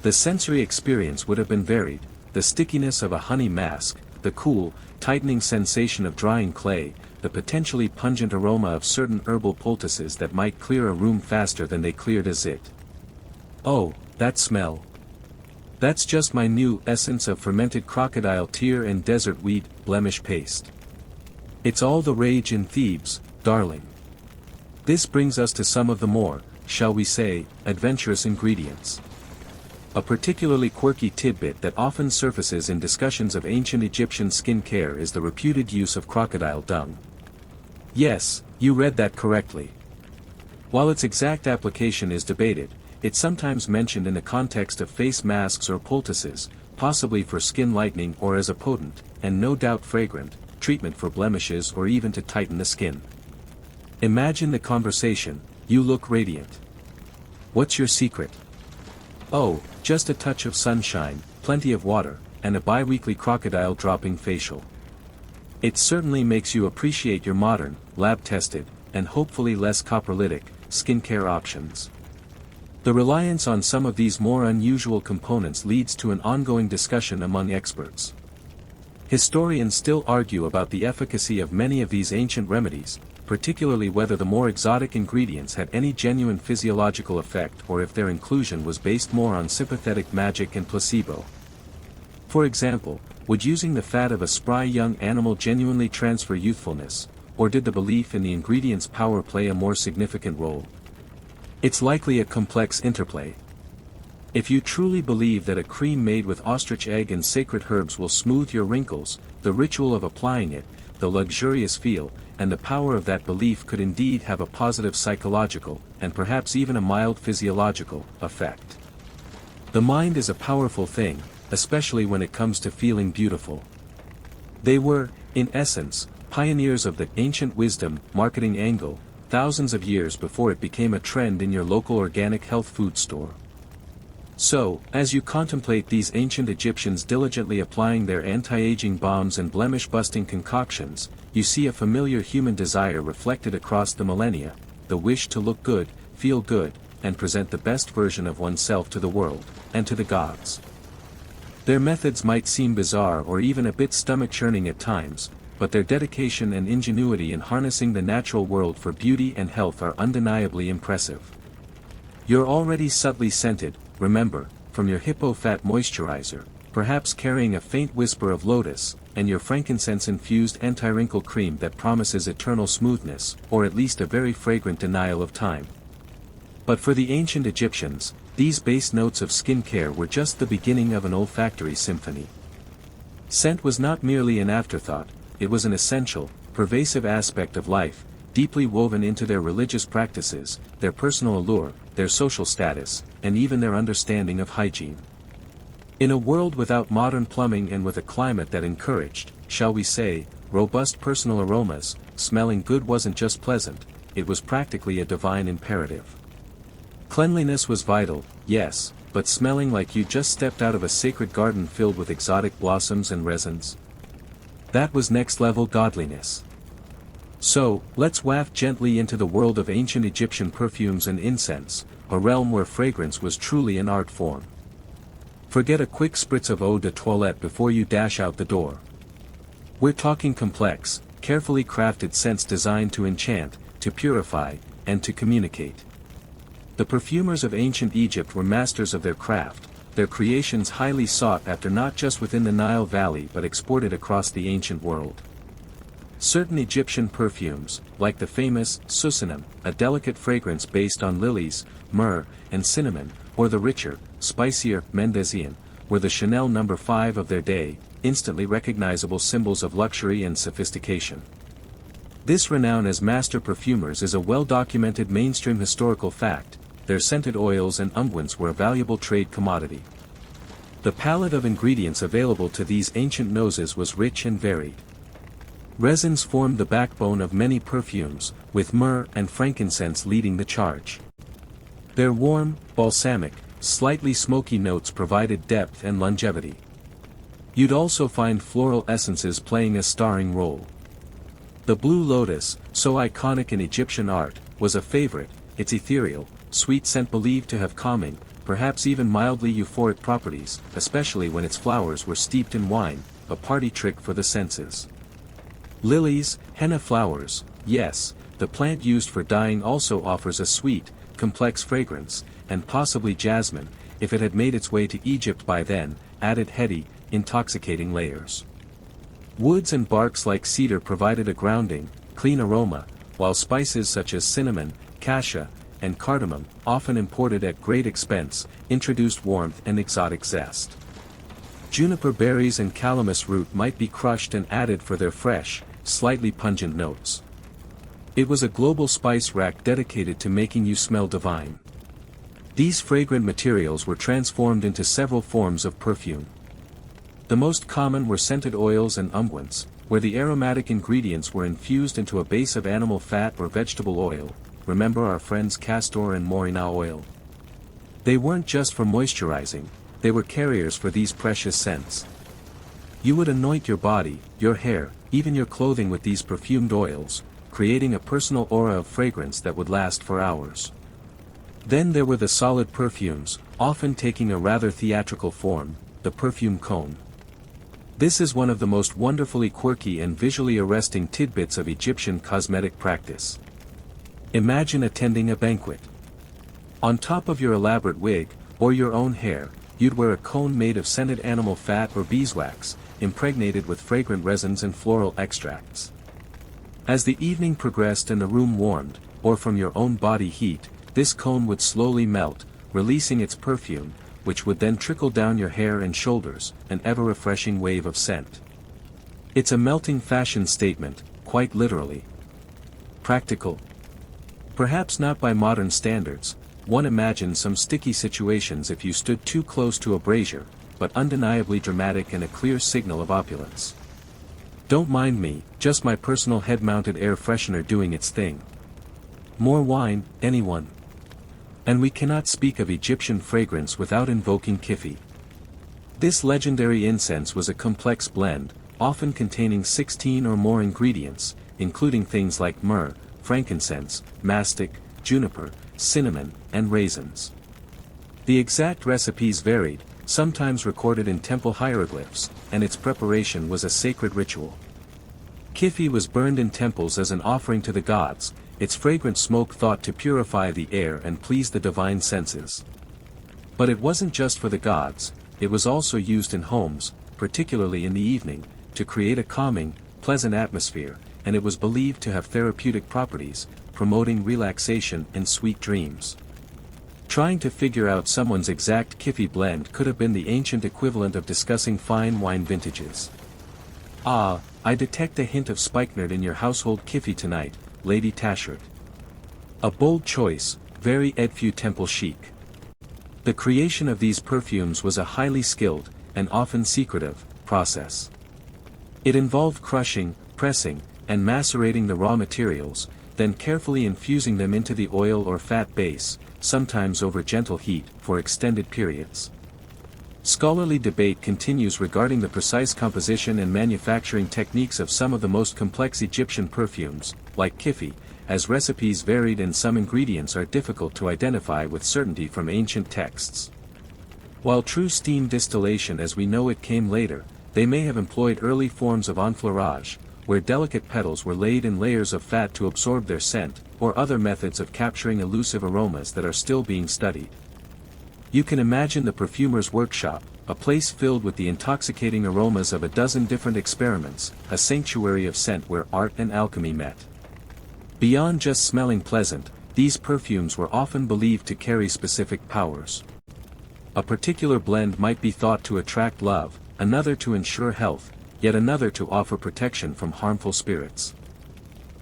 The sensory experience would have been varied, the stickiness of a honey mask, the cool, tightening sensation of drying clay, the potentially pungent aroma of certain herbal poultices that might clear a room faster than they cleared a zit. Oh, that smell. That's just my new essence of fermented crocodile tear and desert weed, blemish paste. It's all the rage in Thebes, darling. This brings us to some of the more, shall we say, adventurous ingredients. A particularly quirky tidbit that often surfaces in discussions of ancient Egyptian skin care is the reputed use of crocodile dung. Yes, you read that correctly. While its exact application is debated, it's sometimes mentioned in the context of face masks or poultices, possibly for skin lightening or as a potent, and no doubt fragrant, treatment for blemishes or even to tighten the skin. Imagine the conversation: "You look radiant. What's your secret?" "Oh, just a touch of sunshine, plenty of water, and a bi-weekly crocodile dropping facial." It certainly makes you appreciate your modern, lab-tested, and hopefully less coprolitic, skincare options. The reliance on some of these more unusual components leads to an ongoing discussion among experts. Historians still argue about the efficacy of many of these ancient remedies, particularly whether the more exotic ingredients had any genuine physiological effect or if their inclusion was based more on sympathetic magic and placebo. For example, would using the fat of a spry young animal genuinely transfer youthfulness, or did the belief in the ingredient's power play a more significant role? It's likely a complex interplay. If you truly believe that a cream made with ostrich egg and sacred herbs will smooth your wrinkles, the ritual of applying it, the luxurious feel, and the power of that belief could indeed have a positive psychological, and perhaps even a mild physiological, effect. The mind is a powerful thing, especially when it comes to feeling beautiful. They were, in essence, pioneers of the ancient wisdom marketing angle, thousands of years before it became a trend in your local organic health food store. So, as you contemplate these ancient Egyptians diligently applying their anti-aging balms and blemish-busting concoctions, you see a familiar human desire reflected across the millennia: the wish to look good, feel good, and present the best version of oneself to the world, and to the gods. Their methods might seem bizarre or even a bit stomach-churning at times, but their dedication and ingenuity in harnessing the natural world for beauty and health are undeniably impressive. You're already subtly scented, remember, from your hippo fat moisturizer, perhaps carrying a faint whisper of lotus, and your frankincense-infused anti-wrinkle cream that promises eternal smoothness, or at least a very fragrant denial of time. But for the ancient Egyptians, these base notes of skincare were just the beginning of an olfactory symphony. Scent was not merely an afterthought, it was an essential, pervasive aspect of life, deeply woven into their religious practices, their personal allure, their social status, and even their understanding of hygiene. In a world without modern plumbing and with a climate that encouraged, shall we say, robust personal aromas, smelling good wasn't just pleasant, it was practically a divine imperative. Cleanliness was vital, yes, but smelling like you just stepped out of a sacred garden filled with exotic blossoms and resins? That was next-level godliness. So, let's waft gently into the world of ancient Egyptian perfumes and incense, a realm where fragrance was truly an art form. Forget a quick spritz of eau de toilette before you dash out the door. We're talking complex, carefully crafted scents designed to enchant, to purify, and to communicate. The perfumers of ancient Egypt were masters of their craft, their creations highly sought after not just within the Nile Valley but exported across the ancient world. Certain Egyptian perfumes, like the famous susinam, a delicate fragrance based on lilies, myrrh, and cinnamon, or the richer, spicier Mendesian, were the Chanel No. 5 of their day, instantly recognizable symbols of luxury and sophistication. This renown as master perfumers is a well-documented mainstream historical fact. Their scented oils and unguents were a valuable trade commodity. The palette of ingredients available to these ancient noses was rich and varied. Resins formed the backbone of many perfumes, with myrrh and frankincense leading the charge. Their warm, balsamic, slightly smoky notes provided depth and longevity. You'd also find floral essences playing a starring role. The blue lotus, so iconic in Egyptian art, was a favorite, its ethereal, sweet scent believed to have calming, perhaps even mildly euphoric properties, especially when its flowers were steeped in wine, a party trick for the senses. Lilies, henna flowers, yes, the plant used for dyeing also offers a sweet, complex fragrance, and possibly jasmine, if it had made its way to Egypt by then, added heady, intoxicating layers. Woods and barks like cedar provided a grounding, clean aroma, while spices such as cinnamon, cassia, and cardamom, often imported at great expense, introduced warmth and exotic zest. Juniper berries and calamus root might be crushed and added for their fresh, slightly pungent notes. It was a global spice rack dedicated to making you smell divine. These fragrant materials were transformed into several forms of perfume. The most common were scented oils and unguents, where the aromatic ingredients were infused into a base of animal fat or vegetable oil. Remember our friends castor and morina oil? They weren't just for moisturizing, they were carriers for these precious scents. You would anoint your body, your hair, even your clothing with these perfumed oils, creating a personal aura of fragrance that would last for hours. Then there were the solid perfumes, often taking a rather theatrical form, the perfume cone. This is one of the most wonderfully quirky and visually arresting tidbits of Egyptian cosmetic practice. Imagine attending a banquet. On top of your elaborate wig, or your own hair, you'd wear a cone made of scented animal fat or beeswax, impregnated with fragrant resins and floral extracts. As the evening progressed and the room warmed, or from your own body heat, this cone would slowly melt, releasing its perfume, which would then trickle down your hair and shoulders, an ever-refreshing wave of scent. It's a melting fashion statement, quite literally. Practical. Perhaps not by modern standards, one imagines some sticky situations if you stood too close to a brazier, but undeniably dramatic and a clear signal of opulence. Don't mind me, just my personal head-mounted air freshener doing its thing. More wine, anyone? And we cannot speak of Egyptian fragrance without invoking kifi. This legendary incense was a complex blend, often containing 16 or more ingredients, including things like myrrh, frankincense, mastic, juniper, cinnamon, and raisins. The exact recipes varied, sometimes recorded in temple hieroglyphs, and its preparation was a sacred ritual. Kifi was burned in temples as an offering to the gods, its fragrant smoke thought to purify the air and please the divine senses. But it wasn't just for the gods, it was also used in homes, particularly in the evening, to create a calming, pleasant atmosphere, and it was believed to have therapeutic properties, promoting relaxation and sweet dreams. Trying to figure out someone's exact kifi blend could have been the ancient equivalent of discussing fine wine vintages. Ah, I detect a hint of spikenard in your household kifi tonight, Lady Tashert. A bold choice, very Edfu temple chic. The creation of these perfumes was a highly skilled, and often secretive, process. It involved crushing, pressing, and macerating the raw materials, then carefully infusing them into the oil or fat base, sometimes over gentle heat, for extended periods. Scholarly debate continues regarding the precise composition and manufacturing techniques of some of the most complex Egyptian perfumes, like kifi, as recipes varied and some ingredients are difficult to identify with certainty from ancient texts. While true steam distillation as we know it came later, they may have employed early forms of enfleurage, where delicate petals were laid in layers of fat to absorb their scent, or other methods of capturing elusive aromas that are still being studied. You can imagine the perfumer's workshop, a place filled with the intoxicating aromas of a dozen different experiments, a sanctuary of scent where art and alchemy met. Beyond just smelling pleasant, these perfumes were often believed to carry specific powers. A particular blend might be thought to attract love, another to ensure health, yet another to offer protection from harmful spirits.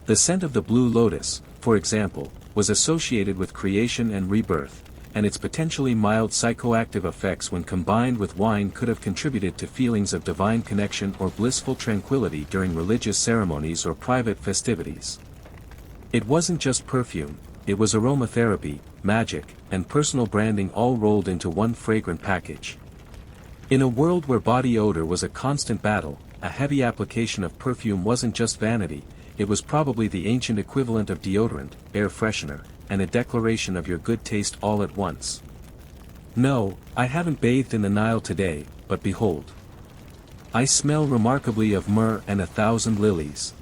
The scent of the blue lotus, for example, was associated with creation and rebirth, and its potentially mild psychoactive effects when combined with wine could have contributed to feelings of divine connection or blissful tranquility during religious ceremonies or private festivities. It wasn't just perfume, it was aromatherapy, magic, and personal branding all rolled into one fragrant package. In a world where body odor was a constant battle, a heavy application of perfume wasn't just vanity, it was probably the ancient equivalent of deodorant, air freshener, and a declaration of your good taste all at once. No, I haven't bathed in the Nile today, but behold. I smell remarkably of myrrh and 1,000 lilies.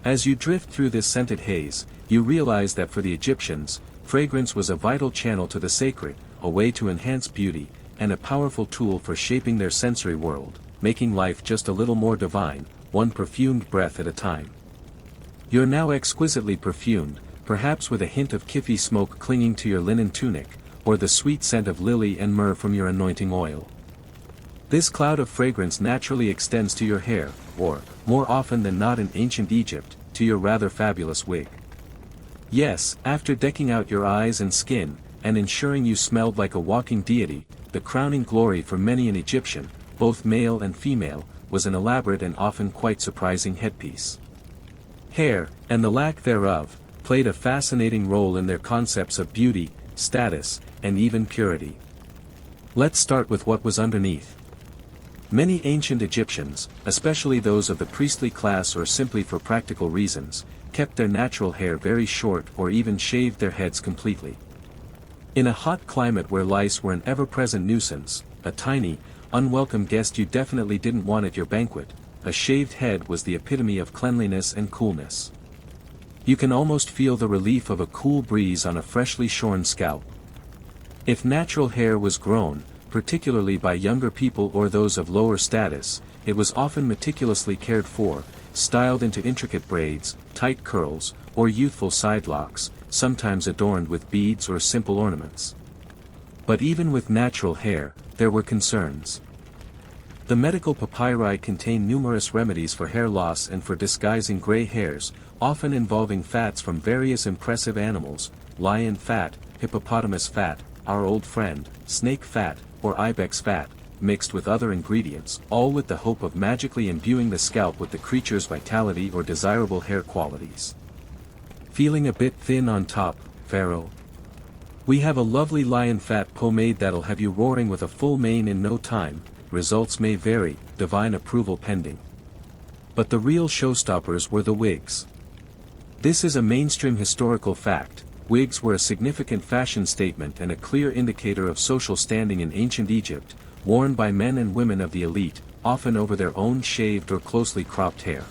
As you drift through this scented haze, you realize that for the Egyptians, fragrance was a vital channel to the sacred, a way to enhance beauty, and a powerful tool for shaping their sensory world, making life just a little more divine, one perfumed breath at a time. You're now exquisitely perfumed, perhaps with a hint of kifi smoke clinging to your linen tunic, or the sweet scent of lily and myrrh from your anointing oil. This cloud of fragrance naturally extends to your hair, or, more often than not in ancient Egypt, to your rather fabulous wig. Yes, after decking out your eyes and skin, and ensuring you smelled like a walking deity, the crowning glory for many an Egyptian, both male and female, was an elaborate and often quite surprising headpiece. Hair, and the lack thereof, played a fascinating role in their concepts of beauty, status, and even purity. Let's start with what was underneath. Many ancient Egyptians, especially those of the priestly class or simply for practical reasons, kept their natural hair very short or even shaved their heads completely. In a hot climate where lice were an ever-present nuisance, a tiny, unwelcome guest you definitely didn't want at your banquet, a shaved head was the epitome of cleanliness and coolness. You can almost feel the relief of a cool breeze on a freshly shorn scalp. If natural hair was grown, particularly by younger people or those of lower status, it was often meticulously cared for, styled into intricate braids, tight curls, or youthful side locks, sometimes adorned with beads or simple ornaments. But even with natural hair, there were concerns. The medical papyri contain numerous remedies for hair loss and for disguising gray hairs, often involving fats from various impressive animals, lion fat, hippopotamus fat, our old friend, snake fat, or ibex fat, mixed with other ingredients, all with the hope of magically imbuing the scalp with the creature's vitality or desirable hair qualities. Feeling a bit thin on top, Pharaoh? We have a lovely lion fat pomade that'll have you roaring with a full mane in no time. Results may vary, divine approval pending. But the real showstoppers were the wigs. This is a mainstream historical fact. Wigs were a significant fashion statement and a clear indicator of social standing in ancient Egypt, worn by men and women of the elite, often over their own shaved or closely cropped hair.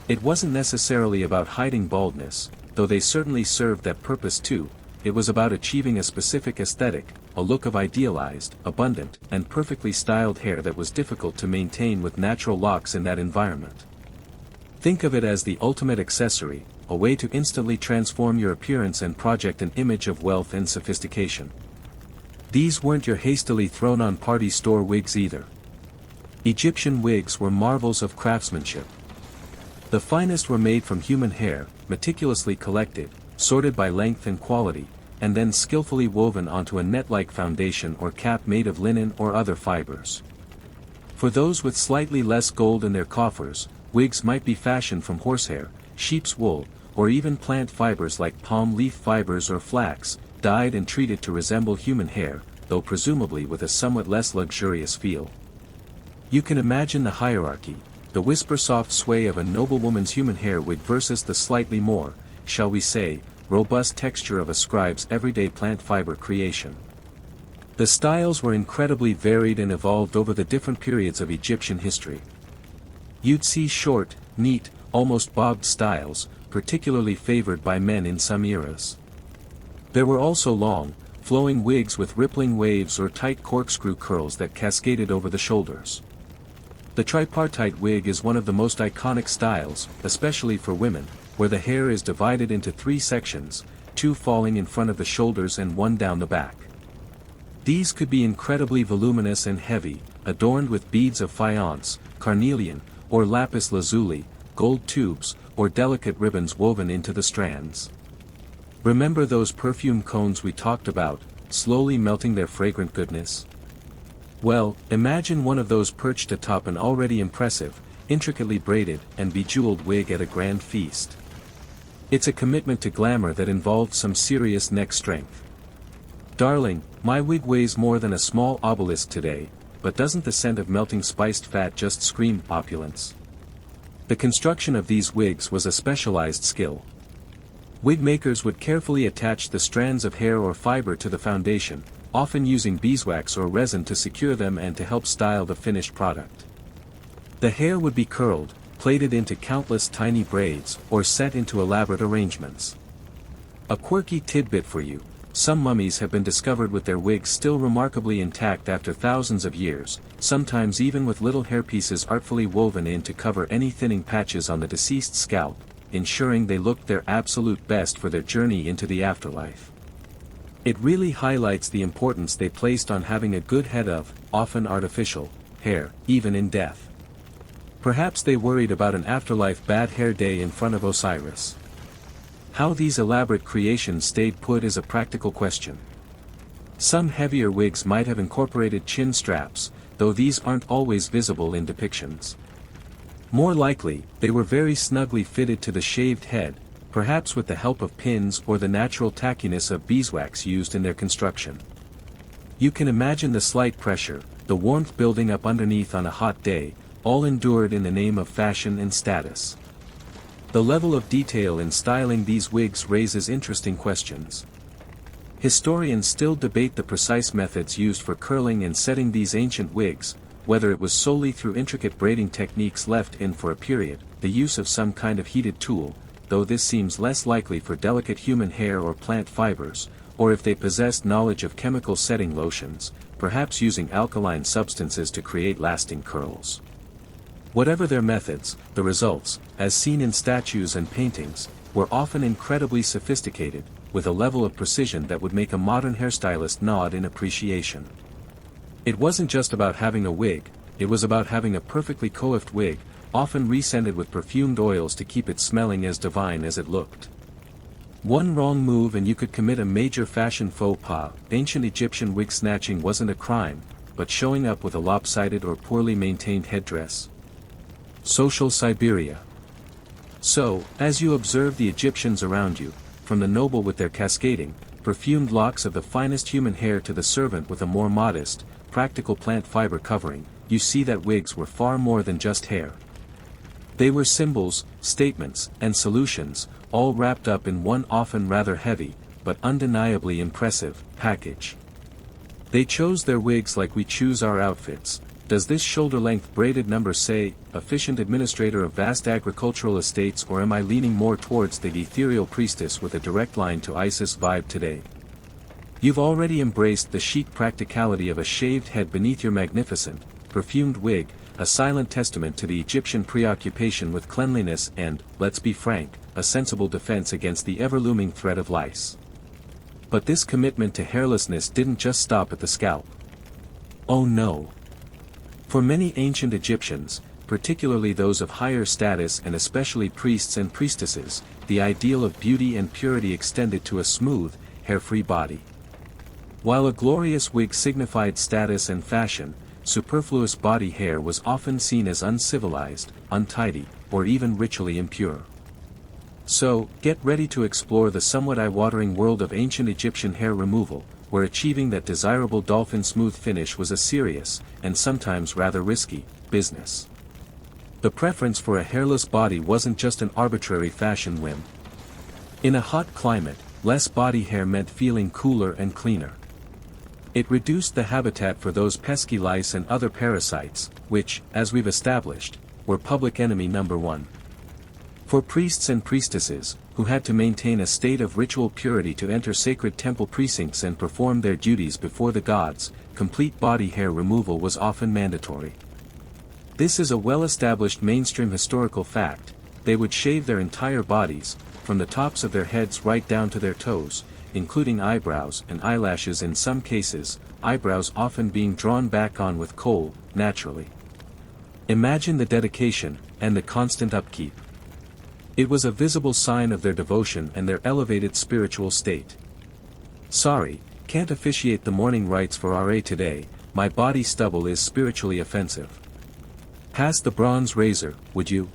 It wasn't necessarily about hiding baldness, though they certainly served that purpose too. It was about achieving a specific aesthetic, a look of idealized, abundant, and perfectly styled hair that was difficult to maintain with natural locks in that environment. Think of it as the ultimate accessory, a way to instantly transform your appearance and project an image of wealth and sophistication. These weren't your hastily thrown-on party store wigs either. Egyptian wigs were marvels of craftsmanship. The finest were made from human hair, meticulously collected, sorted by length and quality, and then skillfully woven onto a net-like foundation or cap made of linen or other fibers. For those with slightly less gold in their coffers, wigs might be fashioned from horsehair, sheep's wool, or even plant fibers like palm leaf fibers or flax, dyed and treated to resemble human hair, though presumably with a somewhat less luxurious feel. You can imagine the hierarchy, the whisper-soft sway of a noblewoman's human hair wig versus the slightly more, shall we say, robust texture of a scribe's everyday plant fiber creation. The styles were incredibly varied and evolved over the different periods of Egyptian history. You'd see short, neat, almost bobbed styles, particularly favored by men in some eras. There were also long, flowing wigs with rippling waves or tight corkscrew curls that cascaded over the shoulders. The tripartite wig is one of the most iconic styles, especially for women, where the hair is divided into 3 sections, 2 falling in front of the shoulders and 1 down the back. These could be incredibly voluminous and heavy, adorned with beads of faience, carnelian, or lapis lazuli, gold tubes, or delicate ribbons woven into the strands. Remember those perfume cones we talked about, slowly melting their fragrant goodness? Well, imagine one of those perched atop an already impressive, intricately braided and bejeweled wig at a grand feast. It's a commitment to glamour that involved some serious neck strength. Darling, my wig weighs more than a small obelisk today, but doesn't the scent of melting spiced fat just scream opulence? The construction of these wigs was a specialized skill. Wig makers would carefully attach the strands of hair or fiber to the foundation, often using beeswax or resin to secure them and to help style the finished product. The hair would be curled, plaited into countless tiny braids, or set into elaborate arrangements. A quirky tidbit for you: some mummies have been discovered with their wigs still remarkably intact after thousands of years, sometimes even with little hairpieces artfully woven in to cover any thinning patches on the deceased's scalp, ensuring they looked their absolute best for their journey into the afterlife. It really highlights the importance they placed on having a good head of, often artificial, hair, even in death. Perhaps they worried about an afterlife bad hair day in front of Osiris. How these elaborate creations stayed put is a practical question. Some heavier wigs might have incorporated chin straps, though these aren't always visible in depictions. More likely, they were very snugly fitted to the shaved head, perhaps with the help of pins or the natural tackiness of beeswax used in their construction. You can imagine the slight pressure, the warmth building up underneath on a hot day, all endured in the name of fashion and status. The level of detail in styling these wigs raises interesting questions. Historians still debate the precise methods used for curling and setting these ancient wigs, whether it was solely through intricate braiding techniques left in for a period, the use of some kind of heated tool, though this seems less likely for delicate human hair or plant fibers, or if they possessed knowledge of chemical setting lotions, perhaps using alkaline substances to create lasting curls. Whatever their methods, the results, as seen in statues and paintings, were often incredibly sophisticated, with a level of precision that would make a modern hairstylist nod in appreciation. It wasn't just about having a wig, it was about having a perfectly coiffed wig, often rescended with perfumed oils to keep it smelling as divine as it looked. One wrong move and you could commit a major fashion faux pas. Ancient Egyptian wig snatching wasn't a crime, but showing up with a lopsided or poorly maintained headdress. Social Siberia. So, as you observe the Egyptians around you, from the noble with their cascading, perfumed locks of the finest human hair to the servant with a more modest, practical plant fiber covering, you see that wigs were far more than just hair. They were symbols, statements, and solutions, all wrapped up in one often rather heavy, but undeniably impressive, package. They chose their wigs like we choose our outfits. Does this shoulder-length braided number say, efficient administrator of vast agricultural estates, or am I leaning more towards the ethereal priestess with a direct line to Isis vibe today? You've already embraced the chic practicality of a shaved head beneath your magnificent, perfumed wig, a silent testament to the Egyptian preoccupation with cleanliness and, let's be frank, a sensible defense against the ever-looming threat of lice. But this commitment to hairlessness didn't just stop at the scalp. Oh no! For many ancient Egyptians, particularly those of higher status and especially priests and priestesses, the ideal of beauty and purity extended to a smooth, hair-free body. While a glorious wig signified status and fashion, superfluous body hair was often seen as uncivilized, untidy, or even ritually impure. So, get ready to explore the somewhat eye-watering world of ancient Egyptian hair removal, where achieving that desirable dolphin-smooth finish was a serious, and sometimes rather risky, business. The preference for a hairless body wasn't just an arbitrary fashion whim. In a hot climate, less body hair meant feeling cooler and cleaner. It reduced the habitat for those pesky lice and other parasites, which, as we've established, were public enemy number one. For priests and priestesses, who had to maintain a state of ritual purity to enter sacred temple precincts and perform their duties before the gods, complete body hair removal was often mandatory. This is a well-established mainstream historical fact. They would shave their entire bodies, from the tops of their heads right down to their toes, including eyebrows and eyelashes in some cases, eyebrows often being drawn back on with kohl, naturally. Imagine the dedication, and the constant upkeep. It was a visible sign of their devotion and their elevated spiritual state. Sorry, can't officiate the morning rites for RA today, my body stubble is spiritually offensive. Pass the bronze razor, would you?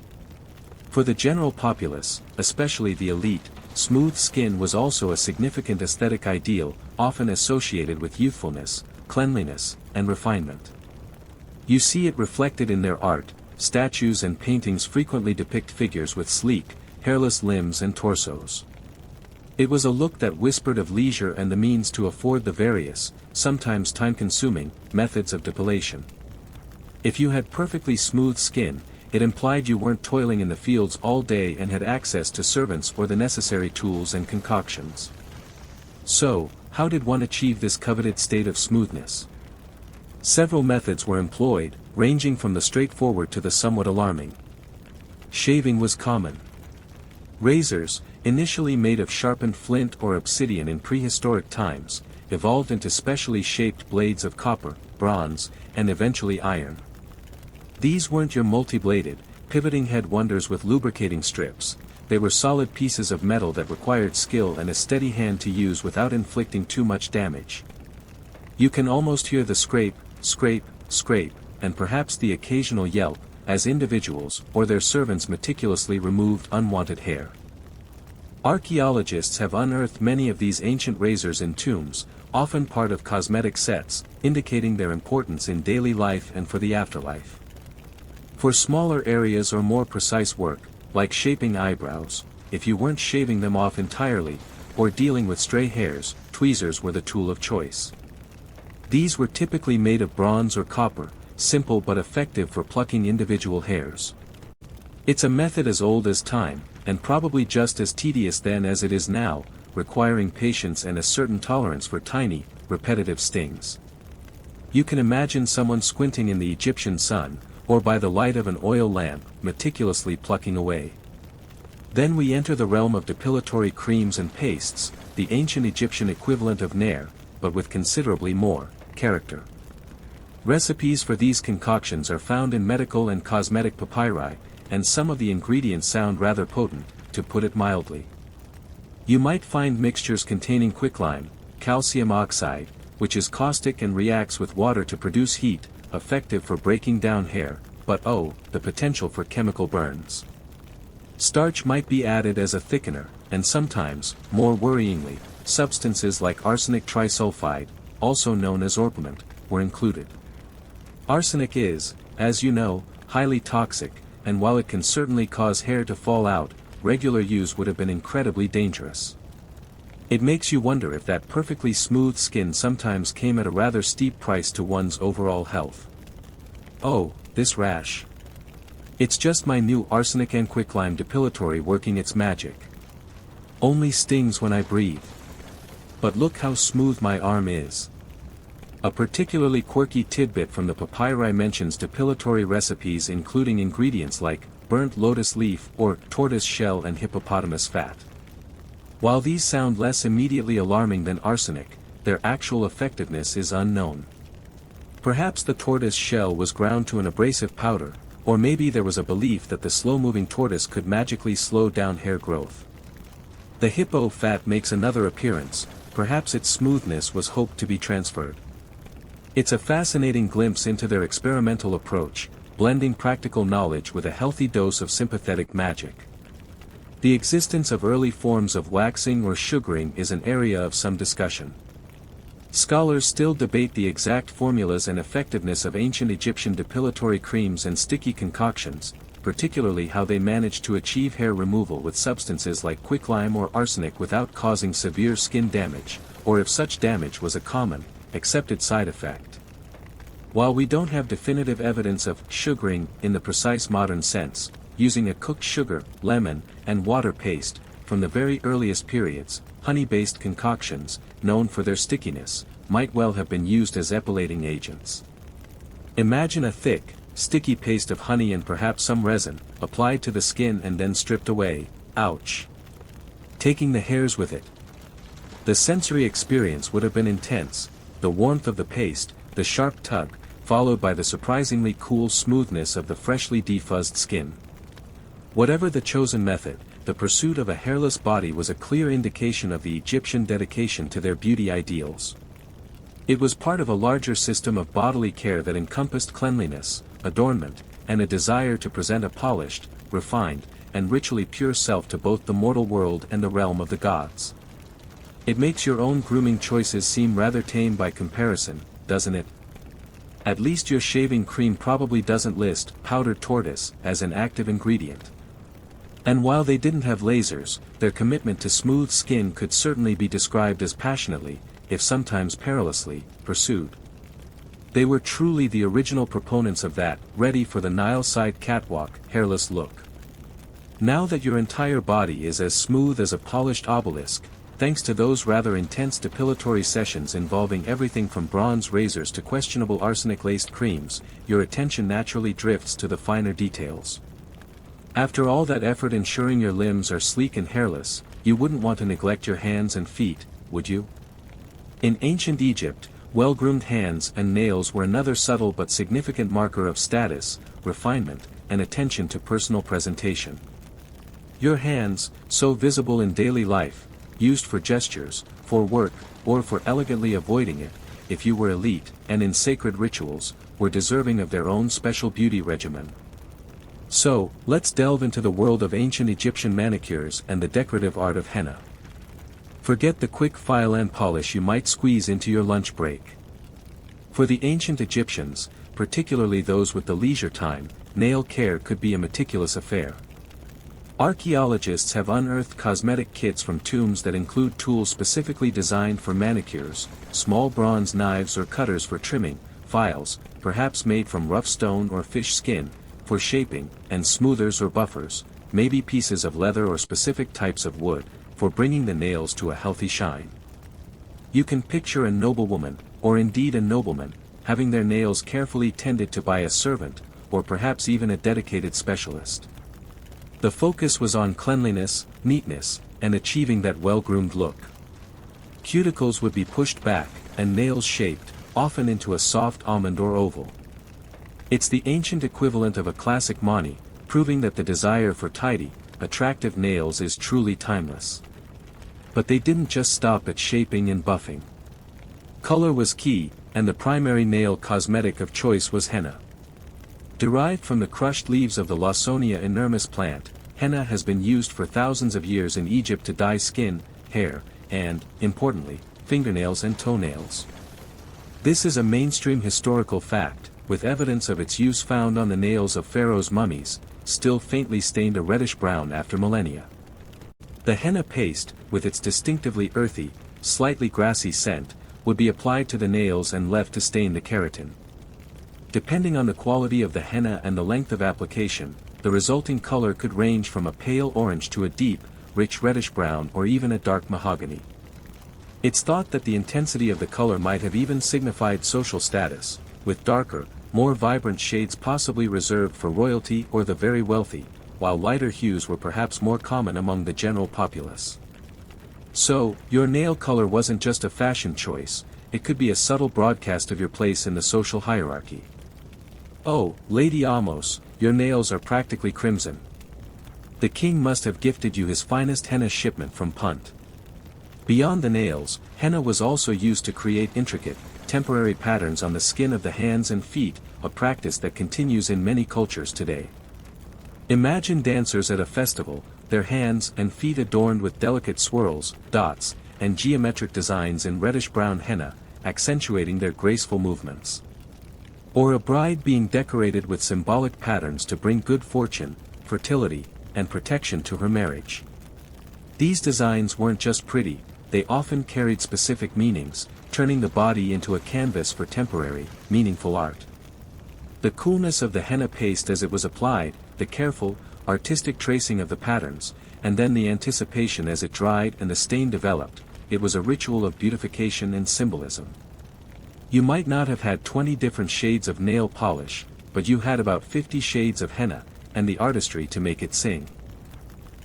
For the general populace, especially the elite, smooth skin was also a significant aesthetic ideal, often associated with youthfulness, cleanliness, and refinement. You see it reflected in their art. Statues and paintings frequently depict figures with sleek, hairless limbs and torsos. It was a look that whispered of leisure and the means to afford the various, sometimes time-consuming, methods of depilation. If you had perfectly smooth skin, it implied you weren't toiling in the fields all day and had access to servants or the necessary tools and concoctions. So, how did one achieve this coveted state of smoothness? Several methods were employed, ranging from the straightforward to the somewhat alarming. Shaving was common. Razors, initially made of sharpened flint or obsidian in prehistoric times, evolved into specially shaped blades of copper, bronze, and eventually iron. These weren't your multi-bladed, pivoting head wonders with lubricating strips. They were solid pieces of metal that required skill and a steady hand to use without inflicting too much damage. You can almost hear the scrape, scrape, scrape, and perhaps the occasional yelp, as individuals or their servants meticulously removed unwanted hair. Archaeologists have unearthed many of these ancient razors in tombs, often part of cosmetic sets, indicating their importance in daily life and for the afterlife. For smaller areas or more precise work, like shaping eyebrows, if you weren't shaving them off entirely, or dealing with stray hairs, tweezers were the tool of choice. These were typically made of bronze or copper, simple but effective for plucking individual hairs. It's a method as old as time, and probably just as tedious then as it is now, requiring patience and a certain tolerance for tiny, repetitive stings. You can imagine someone squinting in the Egyptian sun, or by the light of an oil lamp, meticulously plucking away. Then we enter the realm of depilatory creams and pastes, the ancient Egyptian equivalent of Nair, but with considerably more character. Recipes for these concoctions are found in medical and cosmetic papyri, and some of the ingredients sound rather potent, to put it mildly. You might find mixtures containing quicklime, calcium oxide, which is caustic and reacts with water to produce heat, effective for breaking down hair, but oh, the potential for chemical burns. Starch might be added as a thickener, and sometimes, more worryingly, substances like arsenic trisulfide, also known as orpiment, were included. Arsenic is, as you know, highly toxic, and while it can certainly cause hair to fall out, regular use would have been incredibly dangerous. It makes you wonder if that perfectly smooth skin sometimes came at a rather steep price to one's overall health. Oh, this rash. It's just my new arsenic and quicklime depilatory working its magic. Only stings when I breathe. But look how smooth my arm is. A particularly quirky tidbit from the papyri mentions depilatory recipes including ingredients like burnt lotus leaf or tortoise shell and hippopotamus fat. While these sound less immediately alarming than arsenic, their actual effectiveness is unknown. Perhaps the tortoise shell was ground to an abrasive powder, or maybe there was a belief that the slow-moving tortoise could magically slow down hair growth. The hippo fat makes another appearance, perhaps its smoothness was hoped to be transferred. It's a fascinating glimpse into their experimental approach, blending practical knowledge with a healthy dose of sympathetic magic. The existence of early forms of waxing or sugaring is an area of some discussion. Scholars still debate the exact formulas and effectiveness of ancient Egyptian depilatory creams and sticky concoctions, particularly how they managed to achieve hair removal with substances like quicklime or arsenic without causing severe skin damage, or if such damage was a common, accepted side effect. While we don't have definitive evidence of sugaring in the precise modern sense, using a cooked sugar, lemon, and water paste, from the very earliest periods, honey-based concoctions, known for their stickiness, might well have been used as epilating agents. Imagine a thick, sticky paste of honey and perhaps some resin, applied to the skin and then stripped away, ouch. Taking the hairs with it. The sensory experience would have been intense, the warmth of the paste, the sharp tug, followed by the surprisingly cool smoothness of the freshly defuzzed skin. Whatever the chosen method, the pursuit of a hairless body was a clear indication of the Egyptian dedication to their beauty ideals. It was part of a larger system of bodily care that encompassed cleanliness, adornment, and a desire to present a polished, refined, and ritually pure self to both the mortal world and the realm of the gods. It makes your own grooming choices seem rather tame by comparison, doesn't it? At least your shaving cream probably doesn't list powdered tortoise as an active ingredient. And while they didn't have lasers, their commitment to smooth skin could certainly be described as passionately, if sometimes perilously, pursued. They were truly the original proponents of that, ready for the Nile-side catwalk, hairless look. Now that your entire body is as smooth as a polished obelisk, thanks to those rather intense depilatory sessions involving everything from bronze razors to questionable arsenic-laced creams, your attention naturally drifts to the finer details. After all that effort ensuring your limbs are sleek and hairless, you wouldn't want to neglect your hands and feet, would you? In ancient Egypt, well-groomed hands and nails were another subtle but significant marker of status, refinement, and attention to personal presentation. Your hands, so visible in daily life, used for gestures, for work, or for elegantly avoiding it, if you were elite, and in sacred rituals, were deserving of their own special beauty regimen. So, let's delve into the world of ancient Egyptian manicures and the decorative art of henna. Forget the quick file and polish you might squeeze into your lunch break. For the ancient Egyptians, particularly those with the leisure time, nail care could be a meticulous affair. Archaeologists have unearthed cosmetic kits from tombs that include tools specifically designed for manicures, small bronze knives or cutters for trimming, files, perhaps made from rough stone or fish skin, for shaping, and smoothers or buffers, maybe pieces of leather or specific types of wood, for bringing the nails to a healthy shine. You can picture a noblewoman, or indeed a nobleman, having their nails carefully tended to by a servant, or perhaps even a dedicated specialist. The focus was on cleanliness, neatness, and achieving that well-groomed look. Cuticles would be pushed back, and nails shaped, often into a soft almond or oval. It's the ancient equivalent of a classic mani, proving that the desire for tidy, attractive nails is truly timeless. But they didn't just stop at shaping and buffing. Color was key, and the primary nail cosmetic of choice was henna. Derived from the crushed leaves of the Lawsonia inermis plant, henna has been used for thousands of years in Egypt to dye skin, hair, and, importantly, fingernails and toenails. This is a mainstream historical fact, with evidence of its use found on the nails of pharaohs' mummies, still faintly stained a reddish-brown after millennia. The henna paste, with its distinctively earthy, slightly grassy scent, would be applied to the nails and left to stain the keratin. Depending on the quality of the henna and the length of application, the resulting color could range from a pale orange to a deep, rich reddish-brown or even a dark mahogany. It's thought that the intensity of the color might have even signified social status, with darker, more vibrant shades possibly reserved for royalty or the very wealthy, while lighter hues were perhaps more common among the general populace. So, your nail color wasn't just a fashion choice, it could be a subtle broadcast of your place in the social hierarchy. Oh, Lady Amos, your nails are practically crimson. The king must have gifted you his finest henna shipment from Punt. Beyond the nails, henna was also used to create intricate, temporary patterns on the skin of the hands and feet, a practice that continues in many cultures today. Imagine dancers at a festival, their hands and feet adorned with delicate swirls, dots, and geometric designs in reddish-brown henna, accentuating their graceful movements. Or a bride being decorated with symbolic patterns to bring good fortune, fertility, and protection to her marriage. These designs weren't just pretty, they often carried specific meanings, turning the body into a canvas for temporary, meaningful art. The coolness of the henna paste as it was applied, the careful, artistic tracing of the patterns, and then the anticipation as it dried and the stain developed, it was a ritual of beautification and symbolism. You might not have had 20 different shades of nail polish, but you had about 50 shades of henna, and the artistry to make it sing.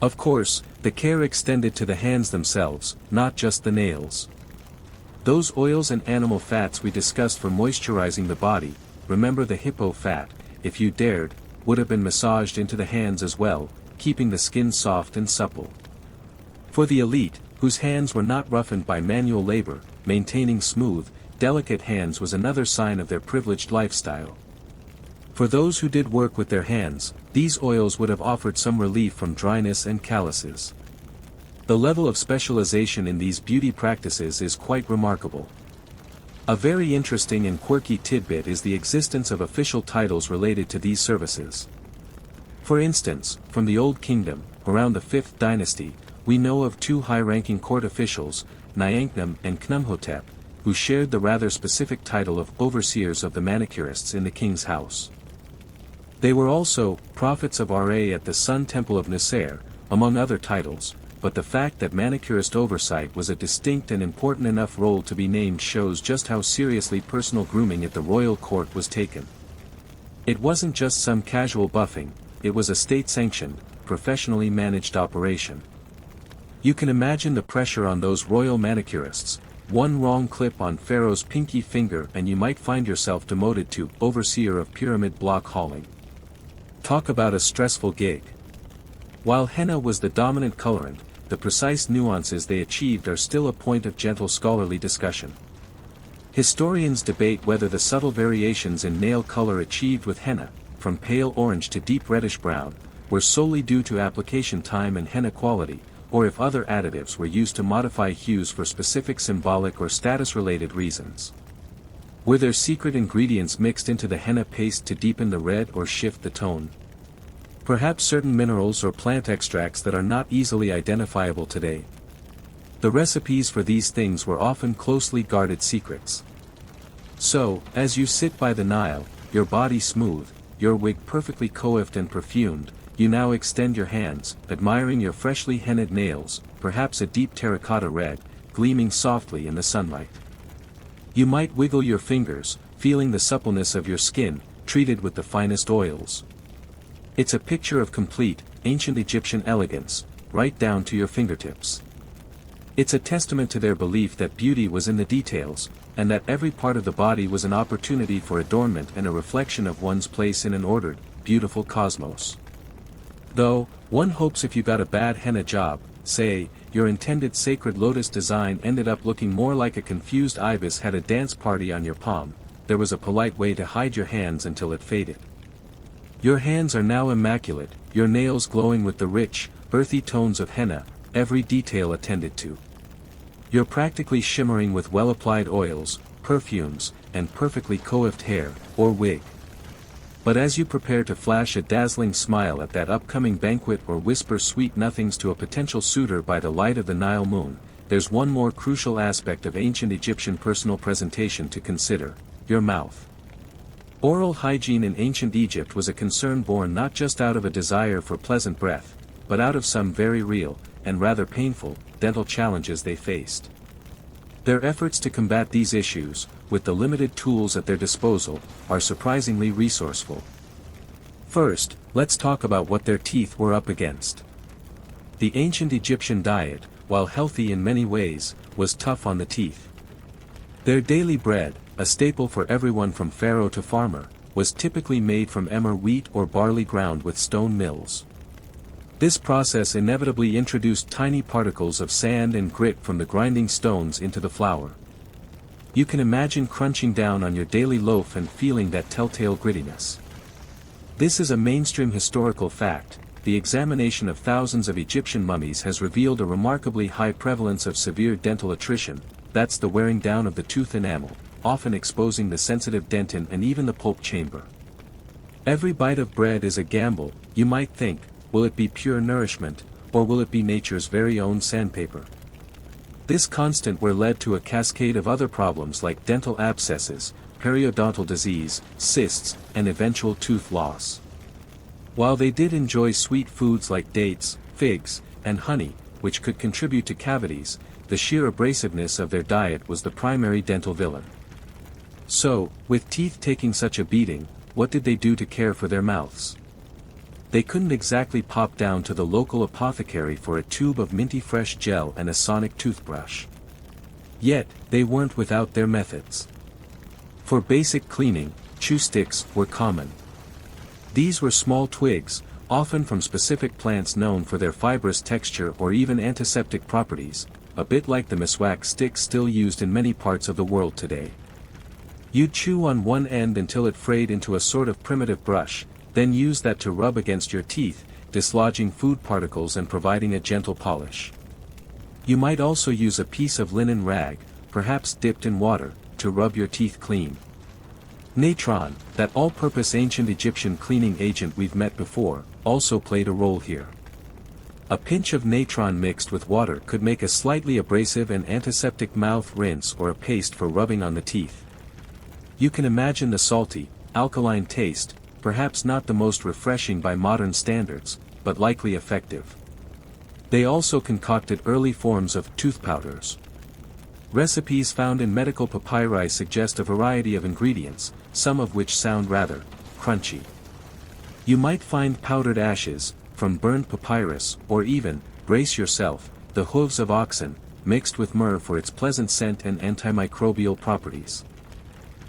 Of course, the care extended to the hands themselves, not just the nails. Those oils and animal fats we discussed for moisturizing the body, remember the hippo fat, if you dared, would have been massaged into the hands as well, keeping the skin soft and supple. For the elite, whose hands were not roughened by manual labor, maintaining smooth, delicate hands was another sign of their privileged lifestyle. For those who did work with their hands, these oils would have offered some relief from dryness and calluses. The level of specialization in these beauty practices is quite remarkable. A very interesting and quirky tidbit is the existence of official titles related to these services. For instance, from the Old Kingdom, around the 5th dynasty, we know of two high-ranking court officials, Nyanknum and Khnumhotep, who shared the rather specific title of overseers of the manicurists in the king's house. They were also prophets of Ra at the Sun Temple of Nasser, among other titles, but the fact that manicurist oversight was a distinct and important enough role to be named shows just how seriously personal grooming at the royal court was taken. It wasn't just some casual buffing, it was a state-sanctioned, professionally managed operation. You can imagine the pressure on those royal manicurists. One wrong clip on Pharaoh's pinky finger and you might find yourself demoted to overseer of pyramid block hauling. Talk about a stressful gig. While henna was the dominant colorant, the precise nuances they achieved are still a point of gentle scholarly discussion. Historians debate whether the subtle variations in nail color achieved with henna, from pale orange to deep reddish brown, were solely due to application time and henna quality, or if other additives were used to modify hues for specific symbolic or status-related reasons. Were there secret ingredients mixed into the henna paste to deepen the red or shift the tone? Perhaps certain minerals or plant extracts that are not easily identifiable today. The recipes for these things were often closely guarded secrets. So, as you sit by the Nile, your body smooth, your wig perfectly coiffed and perfumed, you now extend your hands, admiring your freshly hennaed nails, perhaps a deep terracotta red, gleaming softly in the sunlight. You might wiggle your fingers, feeling the suppleness of your skin, treated with the finest oils. It's a picture of complete, ancient Egyptian elegance, right down to your fingertips. It's a testament to their belief that beauty was in the details, and that every part of the body was an opportunity for adornment and a reflection of one's place in an ordered, beautiful cosmos. Though, one hopes if you got a bad henna job, say, your intended sacred lotus design ended up looking more like a confused ibis had a dance party on your palm, there was a polite way to hide your hands until it faded. Your hands are now immaculate, your nails glowing with the rich, earthy tones of henna, every detail attended to. You're practically shimmering with well-applied oils, perfumes, and perfectly coiffed hair, or wig. But as you prepare to flash a dazzling smile at that upcoming banquet or whisper sweet nothings to a potential suitor by the light of the Nile moon, there's one more crucial aspect of ancient Egyptian personal presentation to consider: your mouth. Oral hygiene in ancient Egypt was a concern born not just out of a desire for pleasant breath, but out of some very real, and rather painful, dental challenges they faced. Their efforts to combat these issues, with the limited tools at their disposal, are surprisingly resourceful. First, let's talk about what their teeth were up against. The ancient Egyptian diet, while healthy in many ways, was tough on the teeth. Their daily bread, a staple for everyone from pharaoh to farmer, was typically made from emmer wheat or barley ground with stone mills. This process inevitably introduced tiny particles of sand and grit from the grinding stones into the flour. You can imagine crunching down on your daily loaf and feeling that telltale grittiness. This is a mainstream historical fact. The examination of thousands of Egyptian mummies has revealed a remarkably high prevalence of severe dental attrition, that's the wearing down of the tooth enamel, often exposing the sensitive dentin and even the pulp chamber. Every bite of bread is a gamble. You might think, will it be pure nourishment, or will it be nature's very own sandpaper? This constant wear led to a cascade of other problems like dental abscesses, periodontal disease, cysts, and eventual tooth loss. While they did enjoy sweet foods like dates, figs, and honey, which could contribute to cavities, the sheer abrasiveness of their diet was the primary dental villain. So, with teeth taking such a beating, what did they do to care for their mouths? They couldn't exactly pop down to the local apothecary for a tube of minty fresh gel and a sonic toothbrush. Yet, they weren't without their methods. For basic cleaning, chew sticks were common. These were small twigs, often from specific plants known for their fibrous texture or even antiseptic properties, a bit like the miswak stick still used in many parts of the world today. You'd chew on one end until it frayed into a sort of primitive brush, then use that to rub against your teeth, dislodging food particles and providing a gentle polish. You might also use a piece of linen rag, perhaps dipped in water, to rub your teeth clean. Natron, that all-purpose ancient Egyptian cleaning agent we've met before, also played a role here. A pinch of natron mixed with water could make a slightly abrasive and antiseptic mouth rinse or a paste for rubbing on the teeth. You can imagine the salty, alkaline taste, perhaps not the most refreshing by modern standards, but likely effective. They also concocted early forms of tooth powders. Recipes found in medical papyri suggest a variety of ingredients, some of which sound rather crunchy. You might find powdered ashes, from burned papyrus, or even, brace yourself, the hooves of oxen, mixed with myrrh for its pleasant scent and antimicrobial properties.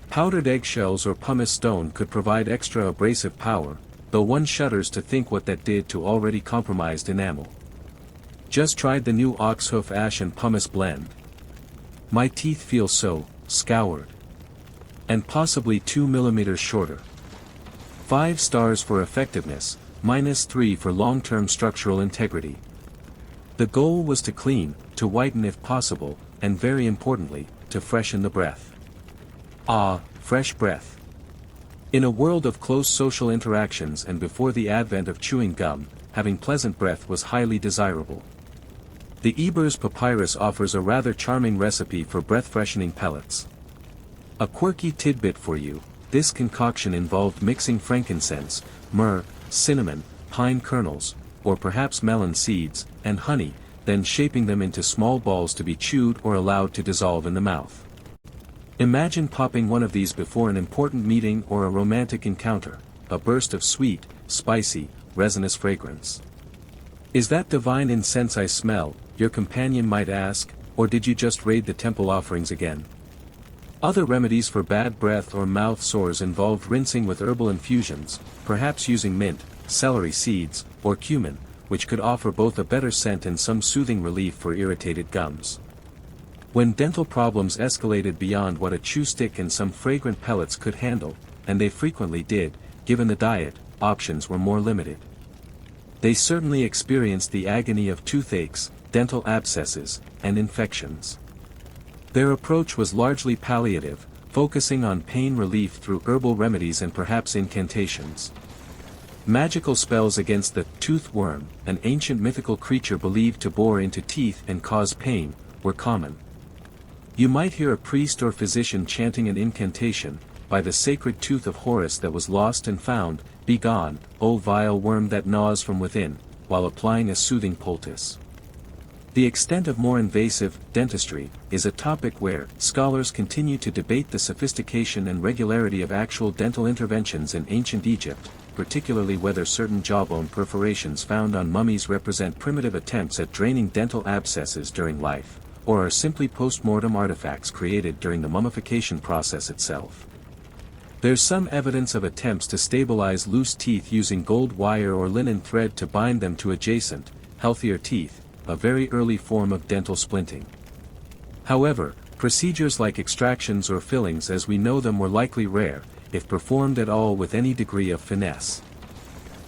Powdered eggshells or pumice stone could provide extra abrasive power, though one shudders to think what that did to already compromised enamel. Just tried the new ox hoof ash and pumice blend. My teeth feel so scoured. and possibly 2 mm shorter. 5 stars for effectiveness, -3 for long-term structural integrity. The goal was to clean, to whiten if possible, and very importantly, to freshen the breath. Ah, fresh breath. In a world of close social interactions and before the advent of chewing gum, having pleasant breath was highly desirable. The Eber's Papyrus offers a rather charming recipe for breath-freshening pellets. A quirky tidbit for you: this concoction involved mixing frankincense, myrrh, cinnamon, pine kernels, or perhaps melon seeds, and honey, then shaping them into small balls to be chewed or allowed to dissolve in the mouth. Imagine popping one of these before an important meeting or a romantic encounter, a burst of sweet, spicy, resinous fragrance. Is that divine incense I smell, your companion might ask, or did you just raid the temple offerings again? Other remedies for bad breath or mouth sores involved rinsing with herbal infusions, perhaps using mint, celery seeds, or cumin, which could offer both a better scent and some soothing relief for irritated gums. When dental problems escalated beyond what a chew stick and some fragrant pellets could handle, and they frequently did, given the diet, options were more limited. They certainly experienced the agony of toothaches, dental abscesses, and infections. Their approach was largely palliative, focusing on pain relief through herbal remedies and perhaps incantations. Magical spells against the tooth worm, an ancient mythical creature believed to bore into teeth and cause pain, were common. You might hear a priest or physician chanting an incantation, "By the sacred tooth of Horus that was lost and found, be gone, O vile worm that gnaws from within," while applying a soothing poultice. The extent of more invasive dentistry is a topic where scholars continue to debate the sophistication and regularity of actual dental interventions in ancient Egypt, particularly whether certain jawbone perforations found on mummies represent primitive attempts at draining dental abscesses during life, or are simply post-mortem artifacts created during the mummification process itself. There's some evidence of attempts to stabilize loose teeth using gold wire or linen thread to bind them to adjacent, healthier teeth, a very early form of dental splinting. However, procedures like extractions or fillings as we know them were likely rare, if performed at all with any degree of finesse.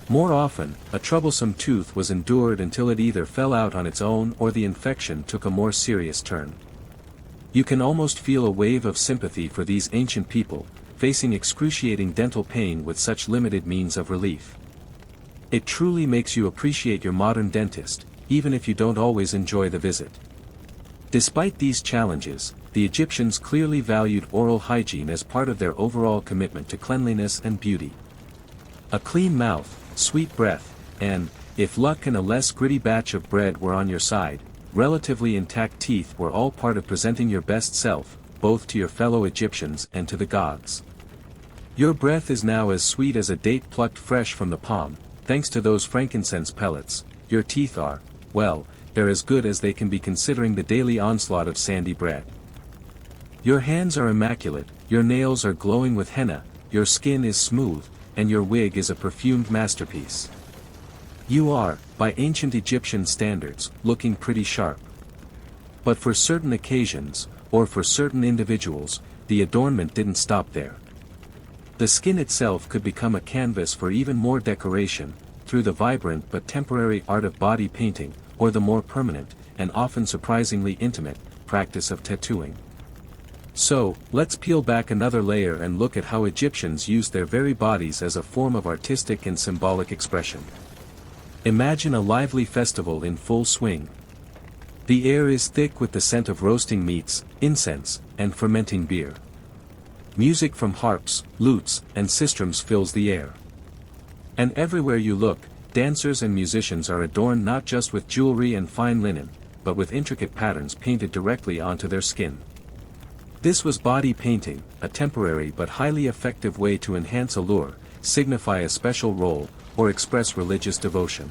More often, a troublesome tooth was endured until it either fell out on its own or the infection took a more serious turn. You can almost feel a wave of sympathy for these ancient people, facing excruciating dental pain with such limited means of relief. It truly makes you appreciate your modern dentist, even if you don't always enjoy the visit. Despite these challenges, the Egyptians clearly valued oral hygiene as part of their overall commitment to cleanliness and beauty. A clean mouth, sweet breath, and, if luck and a less gritty batch of bread were on your side, relatively intact teeth were all part of presenting your best self, both to your fellow Egyptians and to the gods. Your breath is now as sweet as a date plucked fresh from the palm, thanks to those frankincense pellets. Your teeth are, well, they're as good as they can be considering the daily onslaught of sandy bread. Your hands are immaculate, your nails are glowing with henna, your skin is smooth, and your wig is a perfumed masterpiece. You are, by ancient Egyptian standards, looking pretty sharp. But for certain occasions, or for certain individuals, the adornment didn't stop there. The skin itself could become a canvas for even more decoration, through the vibrant but temporary art of body painting, or the more permanent, and often surprisingly intimate, practice of tattooing. So, let's peel back another layer and look at how Egyptians used their very bodies as a form of artistic and symbolic expression. Imagine a lively festival in full swing. The air is thick with the scent of roasting meats, incense, and fermenting beer. Music from harps, lutes, and sistrums fills the air. And everywhere you look, dancers and musicians are adorned not just with jewelry and fine linen, but with intricate patterns painted directly onto their skin. This was body painting, a temporary but highly effective way to enhance allure, signify a special role, or express religious devotion.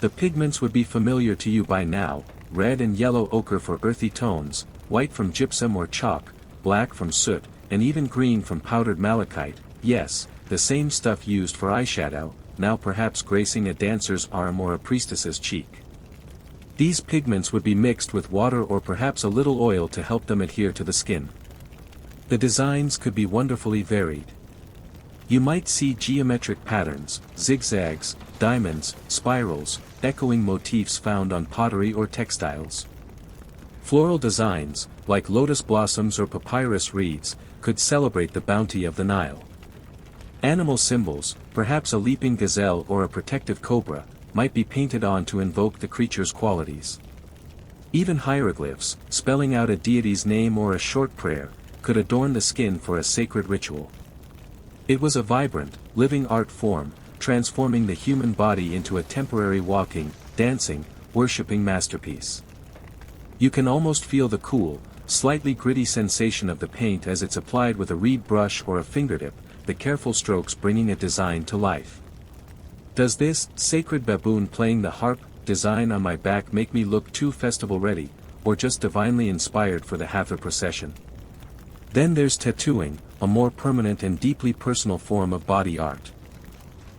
The pigments would be familiar to you by now: red and yellow ochre for earthy tones, white from gypsum or chalk, black from soot, and even green from powdered malachite. Yes, the same stuff used for eyeshadow, now perhaps gracing a dancer's arm or a priestess's cheek. These pigments would be mixed with water or perhaps a little oil to help them adhere to the skin. The designs could be wonderfully varied. You might see geometric patterns, zigzags, diamonds, spirals, echoing motifs found on pottery or textiles. Floral designs, like lotus blossoms or papyrus reeds, could celebrate the bounty of the Nile. Animal symbols, perhaps a leaping gazelle or a protective cobra, might be painted on to invoke the creature's qualities. Even hieroglyphs, spelling out a deity's name or a short prayer, could adorn the skin for a sacred ritual. It was a vibrant, living art form, transforming the human body into a temporary walking, dancing, worshipping masterpiece. You can almost feel the cool, slightly gritty sensation of the paint as it's applied with a reed brush or a fingertip, the careful strokes bringing a design to life. Does this sacred baboon playing the harp design on my back make me look too festival ready, or just divinely inspired for the Hathor procession? Then there's tattooing, a more permanent and deeply personal form of body art.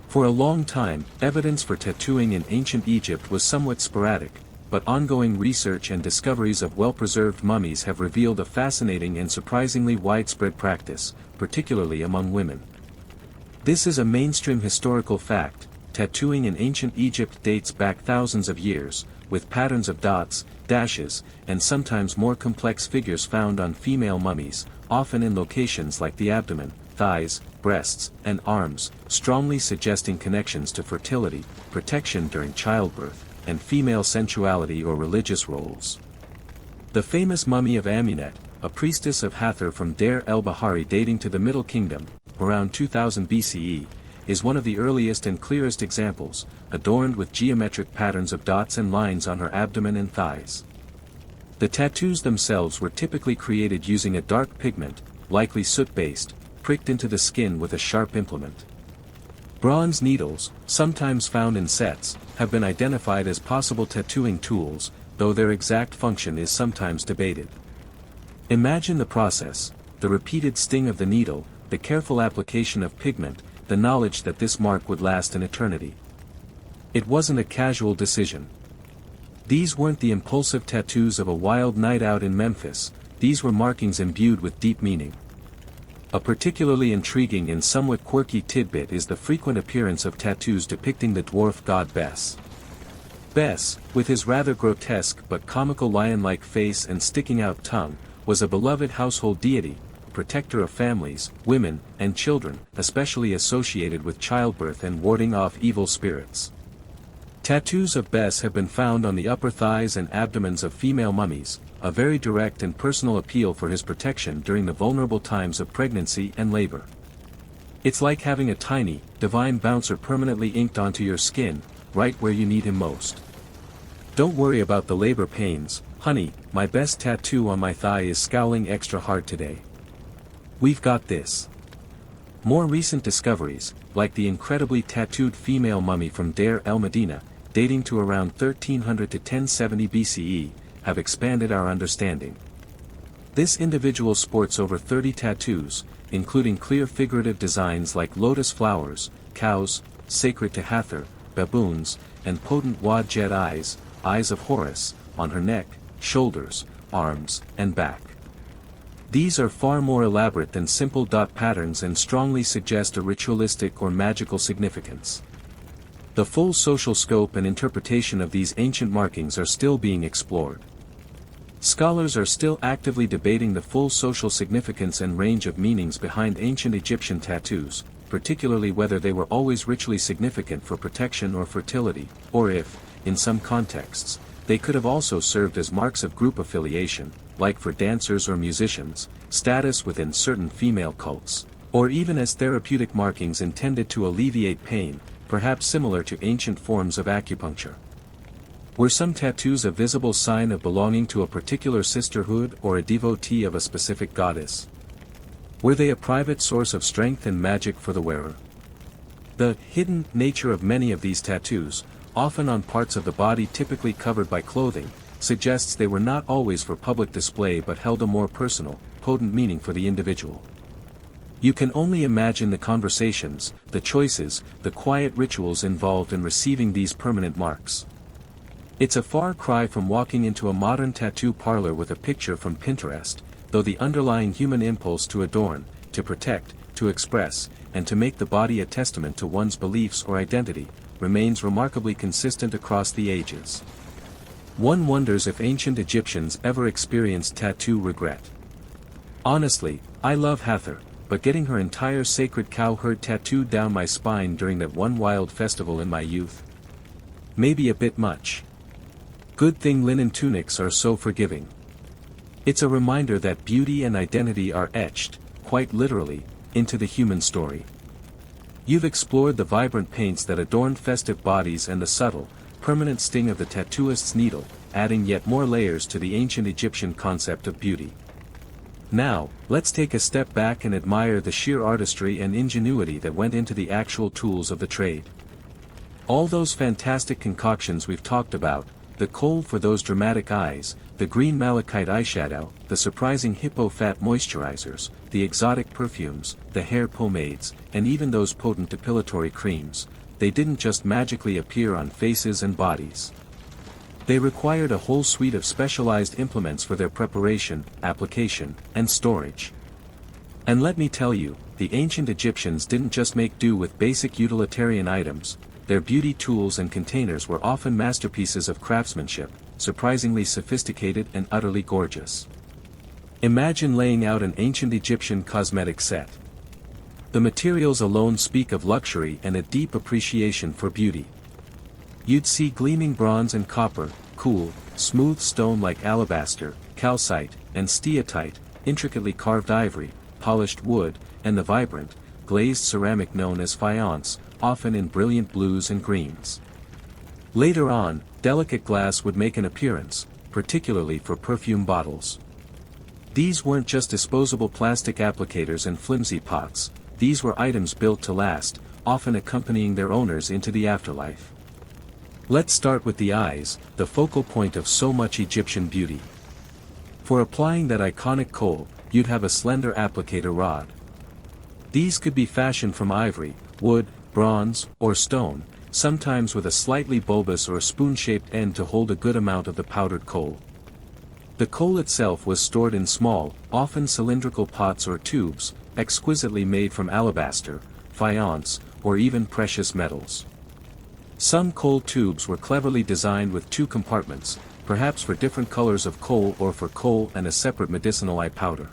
For a long time, evidence for tattooing in ancient Egypt was somewhat sporadic, but ongoing research and discoveries of well-preserved mummies have revealed a fascinating and surprisingly widespread practice, particularly among women. This is a mainstream historical fact. Tattooing in ancient Egypt dates back thousands of years, with patterns of dots, dashes, and sometimes more complex figures found on female mummies, often in locations like the abdomen, thighs, breasts, and arms, strongly suggesting connections to fertility, protection during childbirth, and female sensuality or religious roles. The famous mummy of Amunet, a priestess of Hathor from Deir el-Bahari dating to the Middle Kingdom, around 2000 BCE, is one of the earliest and clearest examples, adorned with geometric patterns of dots and lines on her abdomen and thighs. The tattoos themselves were typically created using a dark pigment, likely soot-based, pricked into the skin with a sharp implement. Bronze needles, sometimes found in sets, have been identified as possible tattooing tools, though their exact function is sometimes debated. Imagine the process: the repeated sting of the needle, the careful application of pigment, the knowledge that this mark would last an eternity. It wasn't a casual decision. These weren't the impulsive tattoos of a wild night out in Memphis, these were markings imbued with deep meaning. A particularly intriguing and somewhat quirky tidbit is the frequent appearance of tattoos depicting the dwarf god Bes. Bes, with his rather grotesque but comical lion-like face and sticking-out tongue, was a beloved household deity, protector of families, women, and children, especially associated with childbirth and warding off evil spirits. Tattoos of Bes have been found on the upper thighs and abdomens of female mummies, a very direct and personal appeal for his protection during the vulnerable times of pregnancy and labor. It's like having a tiny, divine bouncer permanently inked onto your skin, right where you need him most. Don't worry about the labor pains, honey, my best tattoo on my thigh is scowling extra hard today. We've got this. More recent discoveries, like the incredibly tattooed female mummy from Deir el-Medina, dating to around 1300 to 1070 BCE, have expanded our understanding. This individual sports over 30 tattoos, including clear figurative designs like lotus flowers, cows, sacred to Hathor, baboons, and potent Wad-Jet eyes, eyes of Horus, on her neck, shoulders, arms, and back. These are far more elaborate than simple dot patterns and strongly suggest a ritualistic or magical significance. The full social scope and interpretation of these ancient markings are still being explored. Scholars are still actively debating the full social significance and range of meanings behind ancient Egyptian tattoos, particularly whether they were always ritually significant for protection or fertility, or if, in some contexts, they could have also served as marks of group affiliation, like for dancers or musicians, status within certain female cults, or even as therapeutic markings intended to alleviate pain, perhaps similar to ancient forms of acupuncture. Were some tattoos a visible sign of belonging to a particular sisterhood or a devotee of a specific goddess? Were they a private source of strength and magic for the wearer? The hidden nature of many of these tattoos, often on parts of the body typically covered by clothing, suggests they were not always for public display but held a more personal, potent meaning for the individual. You can only imagine the conversations, the choices, the quiet rituals involved in receiving these permanent marks. It's a far cry from walking into a modern tattoo parlor with a picture from Pinterest, though the underlying human impulse to adorn, to protect, to express, and to make the body a testament to one's beliefs or identity, remains remarkably consistent across the ages. One wonders if ancient Egyptians ever experienced tattoo regret. Honestly, I love Hathor, but getting her entire sacred cow herd tattooed down my spine during that one wild festival in my youth? Maybe a bit much. Good thing linen tunics are so forgiving. It's a reminder that beauty and identity are etched, quite literally, into the human story. You've explored the vibrant paints that adorned festive bodies and the subtle, permanent sting of the tattooist's needle, adding yet more layers to the ancient Egyptian concept of beauty. Now, let's take a step back and admire the sheer artistry and ingenuity that went into the actual tools of the trade. All those fantastic concoctions we've talked about, the kohl for those dramatic eyes, the green malachite eyeshadow, the surprising hippo fat moisturizers, the exotic perfumes, the hair pomades, and even those potent depilatory creams, they didn't just magically appear on faces and bodies. They required a whole suite of specialized implements for their preparation, application, and storage. And let me tell you, the ancient Egyptians didn't just make do with basic utilitarian items. Their beauty tools and containers were often masterpieces of craftsmanship, surprisingly sophisticated and utterly gorgeous. Imagine laying out an ancient Egyptian cosmetic set. The materials alone speak of luxury and a deep appreciation for beauty. You'd see gleaming bronze and copper, cool, smooth stone like alabaster, calcite, and steatite, intricately carved ivory, polished wood, and the vibrant, glazed ceramic known as faience, often in brilliant blues and greens. Later on, delicate glass would make an appearance, particularly for perfume bottles. These weren't just disposable plastic applicators and flimsy pots, these were items built to last, often accompanying their owners into the afterlife. Let's start with the eyes, the focal point of so much Egyptian beauty. For applying that iconic kohl, you'd have a slender applicator rod. These could be fashioned from ivory, wood, bronze, or stone, sometimes with a slightly bulbous or spoon-shaped end to hold a good amount of the powdered kohl. The kohl itself was stored in small, often cylindrical pots or tubes, exquisitely made from alabaster, faience, or even precious metals. Some kohl tubes were cleverly designed with two compartments, perhaps for different colors of kohl or for kohl and a separate medicinal eye powder.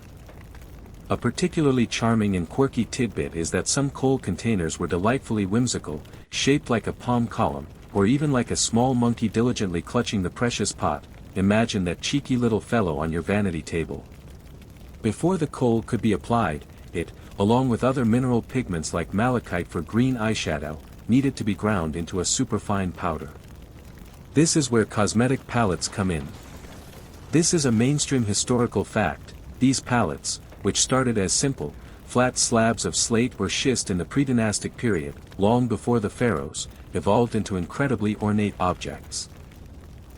A particularly charming and quirky tidbit is that some kohl containers were delightfully whimsical, shaped like a palm column, or even like a small monkey diligently clutching the precious pot. Imagine that cheeky little fellow on your vanity table. Before the kohl could be applied, it, along with other mineral pigments like malachite for green eyeshadow, needed to be ground into a superfine powder. This is where cosmetic palettes come in. This is a mainstream historical fact. These palettes, which started as simple, flat slabs of slate or schist in the pre-dynastic period, long before the pharaohs, evolved into incredibly ornate objects.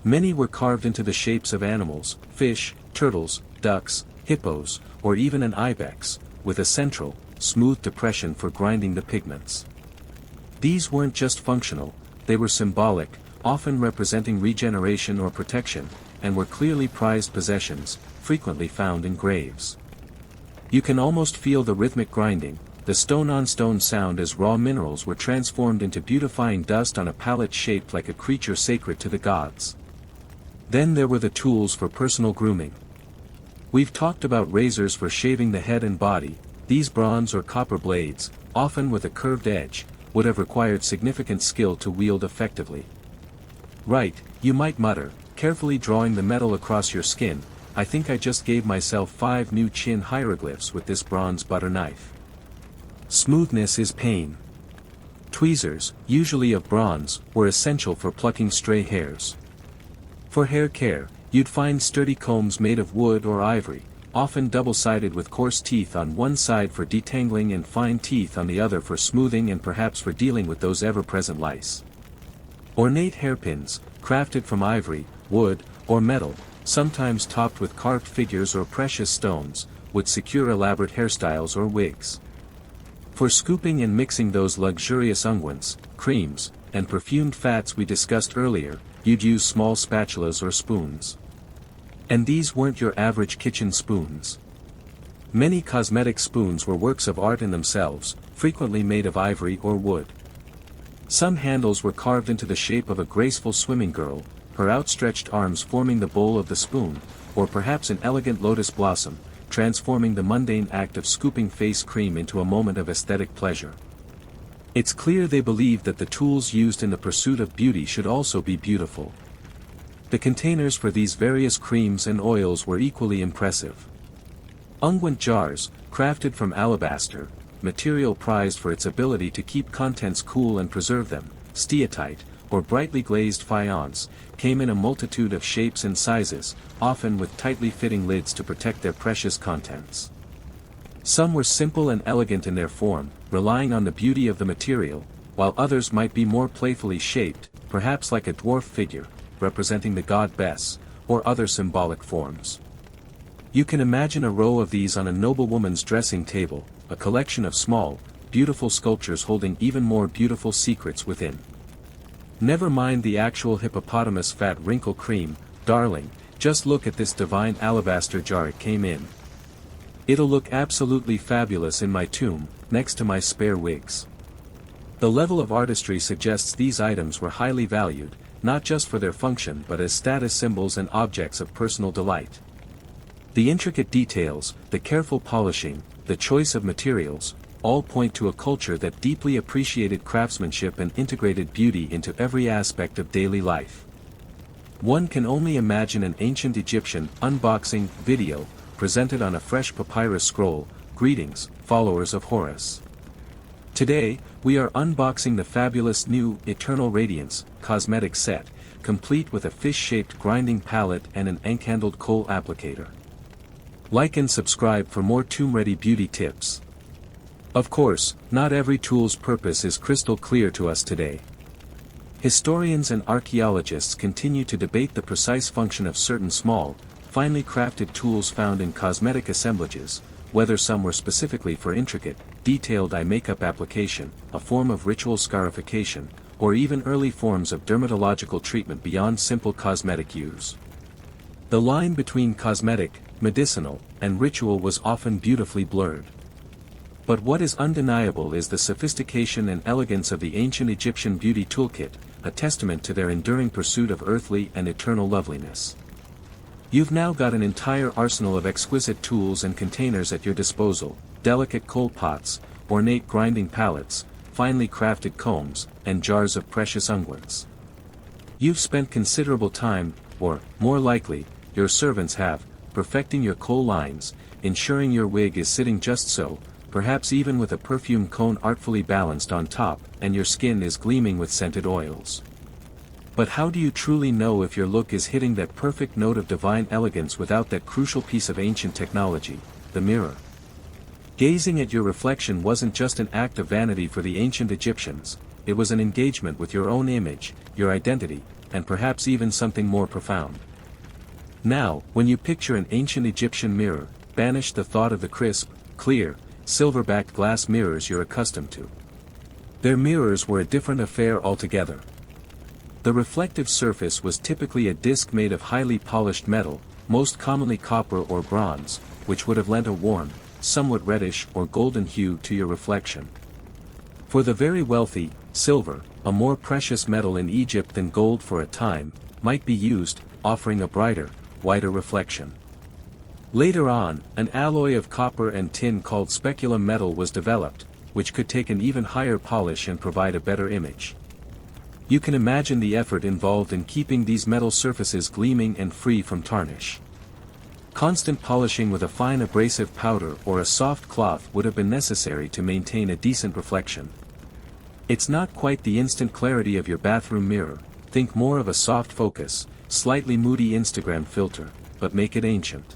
Many were carved into the shapes of animals, fish, turtles, ducks, hippos, or even an ibex, with a central, smooth depression for grinding the pigments. These weren't just functional, they were symbolic, often representing regeneration or protection, and were clearly prized possessions, frequently found in graves. You can almost feel the rhythmic grinding, the stone-on-stone sound as raw minerals were transformed into beautifying dust on a palette shaped like a creature sacred to the gods. Then there were the tools for personal grooming. We've talked about razors for shaving the head and body. These bronze or copper blades, often with a curved edge, would have required significant skill to wield effectively. Right, you might mutter, carefully drawing the metal across your skin, I think I just gave myself 5 new chin hieroglyphs with this bronze butter knife. Smoothness is pain. Tweezers, usually of bronze, were essential for plucking stray hairs. For hair care, you'd find sturdy combs made of wood or ivory, often double-sided with coarse teeth on one side for detangling and fine teeth on the other for smoothing and perhaps for dealing with those ever-present lice. Ornate hairpins, crafted from ivory, wood, or metal, sometimes topped with carved figures or precious stones, would secure elaborate hairstyles or wigs. For scooping and mixing those luxurious unguents, creams, and perfumed fats we discussed earlier, you'd use small spatulas or spoons. And these weren't your average kitchen spoons. Many cosmetic spoons were works of art in themselves, frequently made of ivory or wood. Some handles were carved into the shape of a graceful swimming girl, her outstretched arms forming the bowl of the spoon, or perhaps an elegant lotus blossom, transforming the mundane act of scooping face cream into a moment of aesthetic pleasure. It's clear they believed that the tools used in the pursuit of beauty should also be beautiful. The containers for these various creams and oils were equally impressive. Unguent jars, crafted from alabaster, material prized for its ability to keep contents cool and preserve them, steatite, or brightly glazed faience, came in a multitude of shapes and sizes, often with tightly fitting lids to protect their precious contents. Some were simple and elegant in their form, relying on the beauty of the material, while others might be more playfully shaped, perhaps like a dwarf figure, representing the god Bes, or other symbolic forms. You can imagine a row of these on a noblewoman's dressing table, a collection of small, beautiful sculptures holding even more beautiful secrets within. Never mind the actual hippopotamus fat wrinkle cream, darling, just look at this divine alabaster jar it came in. It'll look absolutely fabulous in my tomb, next to my spare wigs. The level of artistry suggests these items were highly valued, not just for their function but as status symbols and objects of personal delight. The intricate details, the careful polishing, the choice of materials, all point to a culture that deeply appreciated craftsmanship and integrated beauty into every aspect of daily life. One can only imagine an ancient Egyptian unboxing video, presented on a fresh papyrus scroll, "Greetings, followers of Horus. Today, we are unboxing the fabulous new Eternal Radiance cosmetic set, complete with a fish-shaped grinding palette and an ink-handled kohl applicator." Like and subscribe for more tomb-ready beauty tips. Of course, not every tool's purpose is crystal clear to us today. Historians and archaeologists continue to debate the precise function of certain small, finely crafted tools found in cosmetic assemblages, whether some were specifically for intricate, detailed eye makeup application, a form of ritual scarification, or even early forms of dermatological treatment beyond simple cosmetic use. The line between cosmetic, medicinal, and ritual was often beautifully blurred. But what is undeniable is the sophistication and elegance of the ancient Egyptian beauty toolkit, a testament to their enduring pursuit of earthly and eternal loveliness. You've now got an entire arsenal of exquisite tools and containers at your disposal: delicate kohl pots, ornate grinding palettes, finely crafted combs, and jars of precious unguents. You've spent considerable time, or, more likely, your servants have, perfecting your kohl lines, ensuring your wig is sitting just so, perhaps even with a perfume cone artfully balanced on top, and your skin is gleaming with scented oils. But how do you truly know if your look is hitting that perfect note of divine elegance without that crucial piece of ancient technology, the mirror? Gazing at your reflection wasn't just an act of vanity for the ancient Egyptians, it was an engagement with your own image, your identity, and perhaps even something more profound. Now, when you picture an ancient Egyptian mirror, banish the thought of the crisp, clear, silver-backed glass mirrors you're accustomed to. Their mirrors were a different affair altogether. The reflective surface was typically a disc made of highly polished metal, most commonly copper or bronze, which would have lent a warm, somewhat reddish or golden hue to your reflection. For the very wealthy, silver, a more precious metal in Egypt than gold for a time, might be used, offering a brighter, whiter reflection. Later on, an alloy of copper and tin called speculum metal was developed, which could take an even higher polish and provide a better image. You can imagine the effort involved in keeping these metal surfaces gleaming and free from tarnish. Constant polishing with a fine abrasive powder or a soft cloth would have been necessary to maintain a decent reflection. It's not quite the instant clarity of your bathroom mirror, think more of a soft focus, slightly moody Instagram filter, but make it ancient.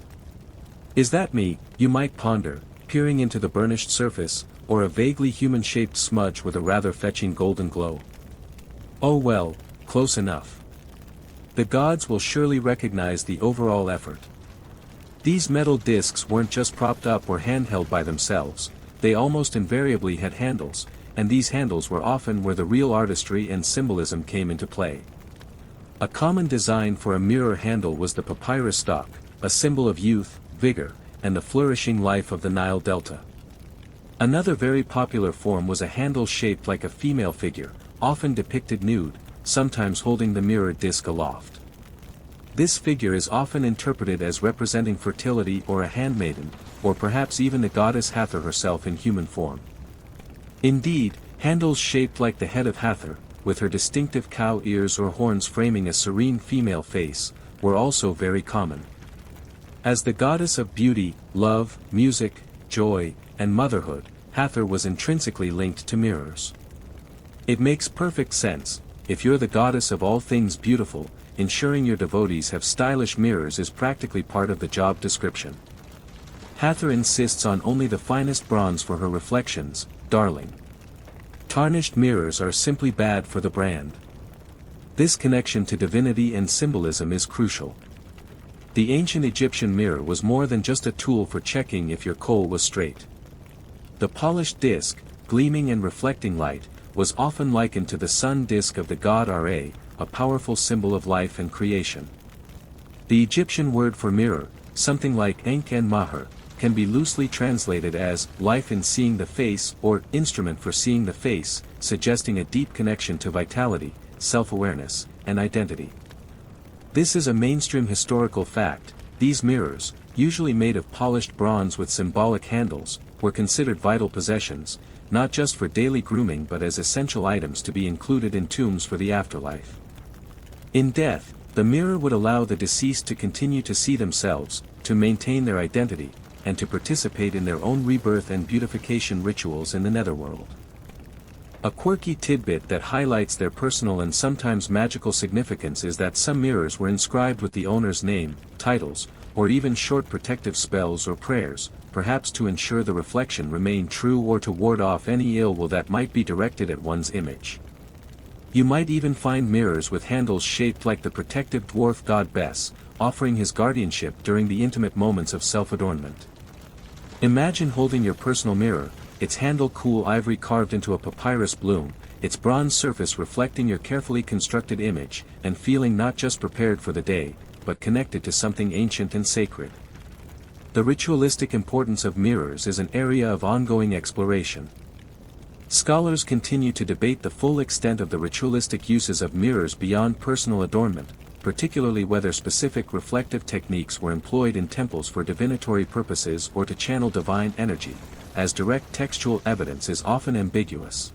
Is that me, you might ponder, peering into the burnished surface, or a vaguely human-shaped smudge with a rather fetching golden glow? Oh well, close enough. The gods will surely recognize the overall effort. These metal discs weren't just propped up or handheld by themselves, they almost invariably had handles, and these handles were often where the real artistry and symbolism came into play. A common design for a mirror handle was the papyrus stalk, a symbol of youth, vigor, and the flourishing life of the Nile Delta. Another very popular form was a handle shaped like a female figure, often depicted nude, sometimes holding the mirror disc aloft. This figure is often interpreted as representing fertility or a handmaiden, or perhaps even the goddess Hathor herself in human form. Indeed, handles shaped like the head of Hathor, with her distinctive cow ears or horns framing a serene female face, were also very common. As the goddess of beauty, love, music, joy, and motherhood, Hathor was intrinsically linked to mirrors. It makes perfect sense. If you're the goddess of all things beautiful, ensuring your devotees have stylish mirrors is practically part of the job description. Hathor insists on only the finest bronze for her reflections, darling. Tarnished mirrors are simply bad for the brand. This connection to divinity and symbolism is crucial. The ancient Egyptian mirror was more than just a tool for checking if your kohl was straight. The polished disc, gleaming and reflecting light, was often likened to the sun disk of the god Ra, a powerful symbol of life and creation. The Egyptian word for mirror, something like Enk and Maher, can be loosely translated as life in seeing the face or instrument for seeing the face, suggesting a deep connection to vitality, self-awareness, and identity. This is a mainstream historical fact. These mirrors, usually made of polished bronze with symbolic handles, were considered vital possessions, not just for daily grooming but as essential items to be included in tombs for the afterlife. In death, the mirror would allow the deceased to continue to see themselves, to maintain their identity, and to participate in their own rebirth and beautification rituals in the netherworld. A quirky tidbit that highlights their personal and sometimes magical significance is that some mirrors were inscribed with the owner's name, titles, or even short protective spells or prayers, perhaps to ensure the reflection remained true or to ward off any ill will that might be directed at one's image. You might even find mirrors with handles shaped like the protective dwarf god Bes, offering his guardianship during the intimate moments of self-adornment. Imagine holding your personal mirror, its handle kohl ivory carved into a papyrus bloom, its bronze surface reflecting your carefully constructed image, and feeling not just prepared for the day, but connected to something ancient and sacred. The ritualistic importance of mirrors is an area of ongoing exploration. Scholars continue to debate the full extent of the ritualistic uses of mirrors beyond personal adornment, particularly whether specific reflective techniques were employed in temples for divinatory purposes or to channel divine energy, as direct textual evidence is often ambiguous.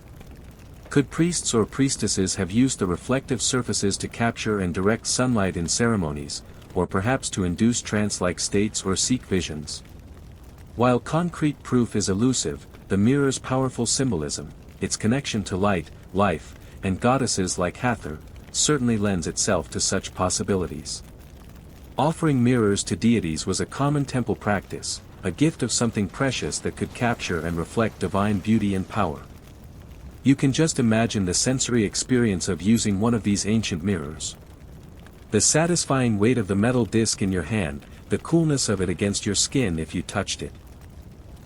Could priests or priestesses have used the reflective surfaces to capture and direct sunlight in ceremonies, or perhaps to induce trance-like states or seek visions? While concrete proof is elusive, the mirror's powerful symbolism, its connection to light, life, and goddesses like Hathor, certainly lends itself to such possibilities. Offering mirrors to deities was a common temple practice, a gift of something precious that could capture and reflect divine beauty and power. You can just imagine the sensory experience of using one of these ancient mirrors. The satisfying weight of the metal disc in your hand, the coolness of it against your skin if you touched it.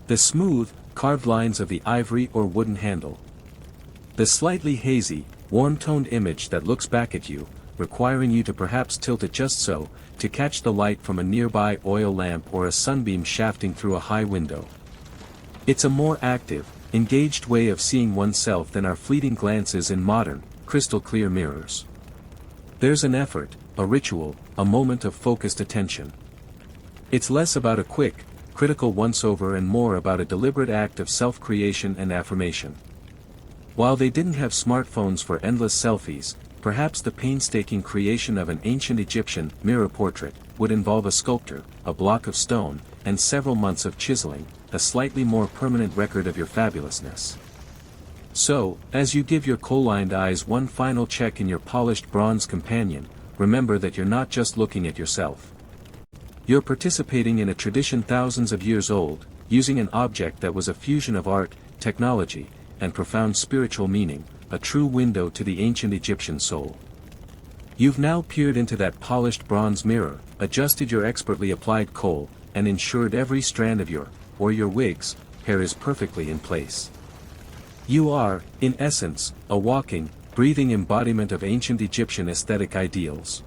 The smooth, carved lines of the ivory or wooden handle. The slightly hazy, warm-toned image that looks back at you, requiring you to perhaps tilt it just so, to catch the light from a nearby oil lamp or a sunbeam shafting through a high window. It's a more active, engaged way of seeing oneself than our fleeting glances in modern, crystal-clear mirrors. There's an effort, a ritual, a moment of focused attention. It's less about a quick, critical once-over and more about a deliberate act of self-creation and affirmation. While they didn't have smartphones for endless selfies, perhaps the painstaking creation of an ancient Egyptian mirror portrait would involve a sculptor, a block of stone, and several months of chiseling, a slightly more permanent record of your fabulousness. So, as you give your kohl-lined eyes one final check in your polished bronze companion, remember that you're not just looking at yourself. You're participating in a tradition thousands of years old, using an object that was a fusion of art, technology, and profound spiritual meaning, a true window to the ancient Egyptian soul. You've now peered into that polished bronze mirror, adjusted your expertly applied kohl, and ensured every strand of your wig's, hair is perfectly in place. You are, in essence, a walking, breathing embodiment of ancient Egyptian aesthetic ideals.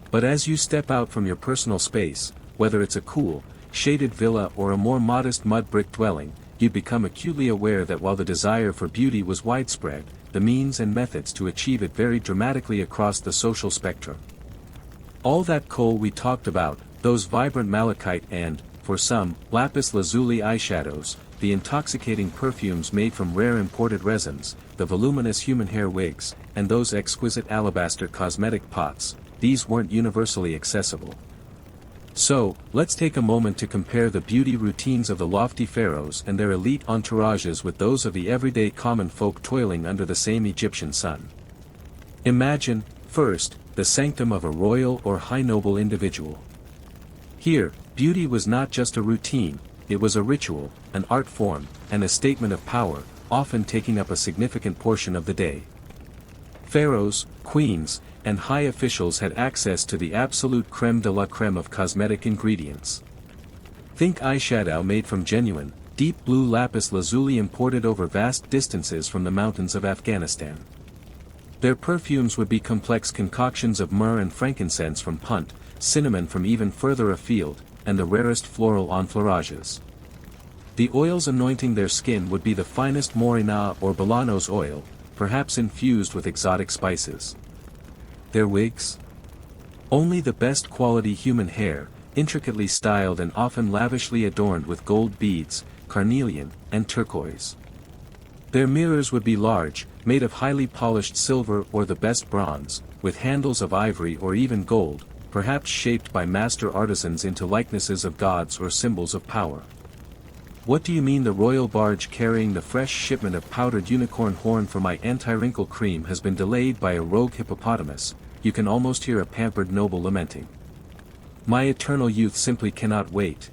But as you step out from your personal space, whether it's a kohl, shaded villa or a more modest mud brick dwelling, you'd become acutely aware that while the desire for beauty was widespread, the means and methods to achieve it varied dramatically across the social spectrum. All that kohl we talked about, those vibrant malachite and, for some, lapis lazuli eyeshadows, the intoxicating perfumes made from rare imported resins, the voluminous human hair wigs, and those exquisite alabaster cosmetic pots, these weren't universally accessible. So, let's take a moment to compare the beauty routines of the lofty pharaohs and their elite entourages with those of the everyday common folk toiling under the same Egyptian sun. Imagine, first, the sanctum of a royal or high noble individual. Here, beauty was not just a routine, it was a ritual, an art form, and a statement of power, often taking up a significant portion of the day. Pharaohs, queens, and high officials had access to the absolute crème de la crème of cosmetic ingredients. Think eyeshadow made from genuine, deep blue lapis lazuli imported over vast distances from the mountains of Afghanistan. Their perfumes would be complex concoctions of myrrh and frankincense from Punt, cinnamon from even further afield, and the rarest floral enfleurages. The oils anointing their skin would be the finest morina or bolanos oil, perhaps infused with exotic spices. Their wigs? Only the best quality human hair, intricately styled and often lavishly adorned with gold beads, carnelian, and turquoise. Their mirrors would be large, made of highly polished silver or the best bronze, with handles of ivory or even gold, perhaps shaped by master artisans into likenesses of gods or symbols of power. What do you mean the royal barge carrying the fresh shipment of powdered unicorn horn for my anti-wrinkle cream has been delayed by a rogue hippopotamus? You can almost hear a pampered noble lamenting. My eternal youth simply cannot wait.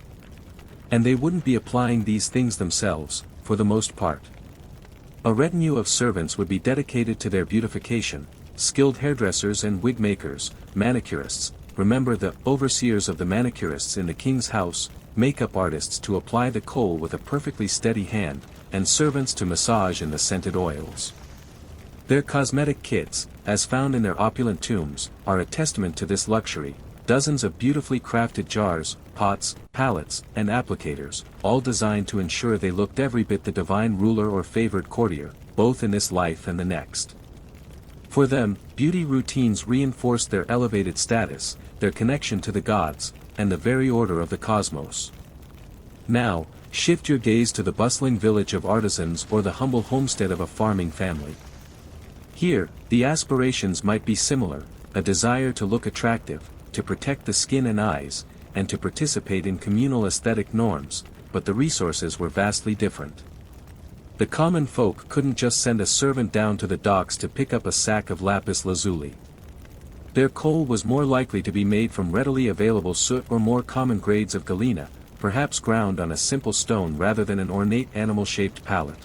And they wouldn't be applying these things themselves, for the most part. A retinue of servants would be dedicated to their beautification, skilled hairdressers and wig makers, manicurists, remember the overseers of the manicurists in the king's house, makeup artists to apply the kohl with a perfectly steady hand, and servants to massage in the scented oils. Their cosmetic kits, as found in their opulent tombs, are a testament to this luxury, dozens of beautifully crafted jars, pots, palettes, and applicators, all designed to ensure they looked every bit the divine ruler or favored courtier, both in this life and the next. For them, beauty routines reinforced their elevated status, their connection to the gods, and the very order of the cosmos. Now, shift your gaze to the bustling village of artisans or the humble homestead of a farming family. Here, the aspirations might be similar, a desire to look attractive, to protect the skin and eyes, and to participate in communal aesthetic norms, but the resources were vastly different. The common folk couldn't just send a servant down to the docks to pick up a sack of lapis lazuli. Their kohl was more likely to be made from readily available soot or more common grades of galena, perhaps ground on a simple stone rather than an ornate animal-shaped palette.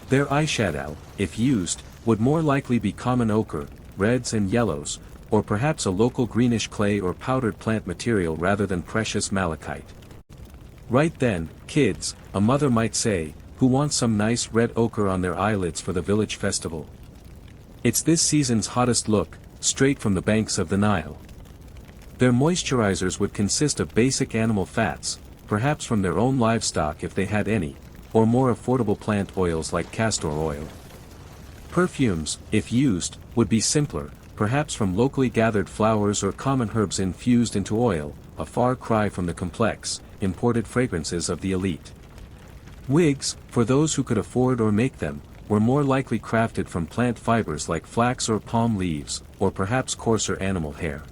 Their eyeshadow, if used, would more likely be common ochre, reds and yellows, or perhaps a local greenish clay or powdered plant material rather than precious malachite. Right then, kids, a mother might say, who wants some nice red ochre on their eyelids for the village festival? It's this season's hottest look, straight from the banks of the Nile. Their moisturizers would consist of basic animal fats, perhaps from their own livestock if they had any, or more affordable plant oils like castor oil. Perfumes, if used, would be simpler, perhaps from locally gathered flowers or common herbs infused into oil, a far cry from the complex, imported fragrances of the elite. Wigs, for those who could afford or make them, were more likely crafted from plant fibers like flax or palm leaves, or perhaps coarser animal hair.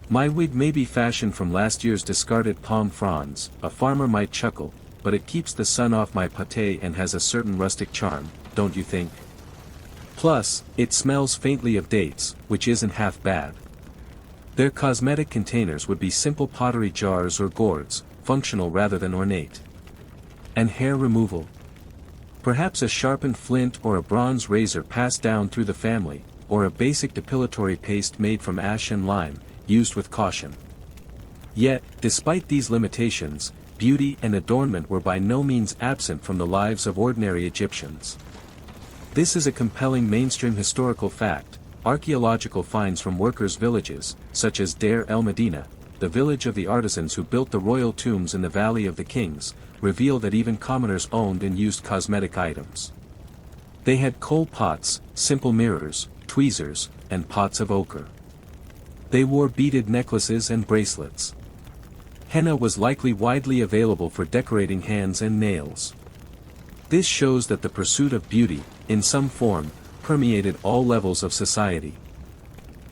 My wig may be fashioned from last year's discarded palm fronds, a farmer might chuckle, but it keeps the sun off my pate and has a certain rustic charm, don't you think? Plus, it smells faintly of dates, which isn't half bad. Their cosmetic containers would be simple pottery jars or gourds, functional rather than ornate. And hair removal? Perhaps a sharpened flint or a bronze razor passed down through the family, or a basic depilatory paste made from ash and lime, used with caution. Yet, despite these limitations, beauty and adornment were by no means absent from the lives of ordinary Egyptians. This is a compelling mainstream historical fact. Archaeological finds from workers' villages, such as Deir el-Medina, the village of the artisans who built the royal tombs in the Valley of the Kings, reveal that even commoners owned and used cosmetic items. They had kohl pots, simple mirrors, tweezers, and pots of ochre. They wore beaded necklaces and bracelets. Henna was likely widely available for decorating hands and nails. This shows that the pursuit of beauty, in some form, permeated all levels of society.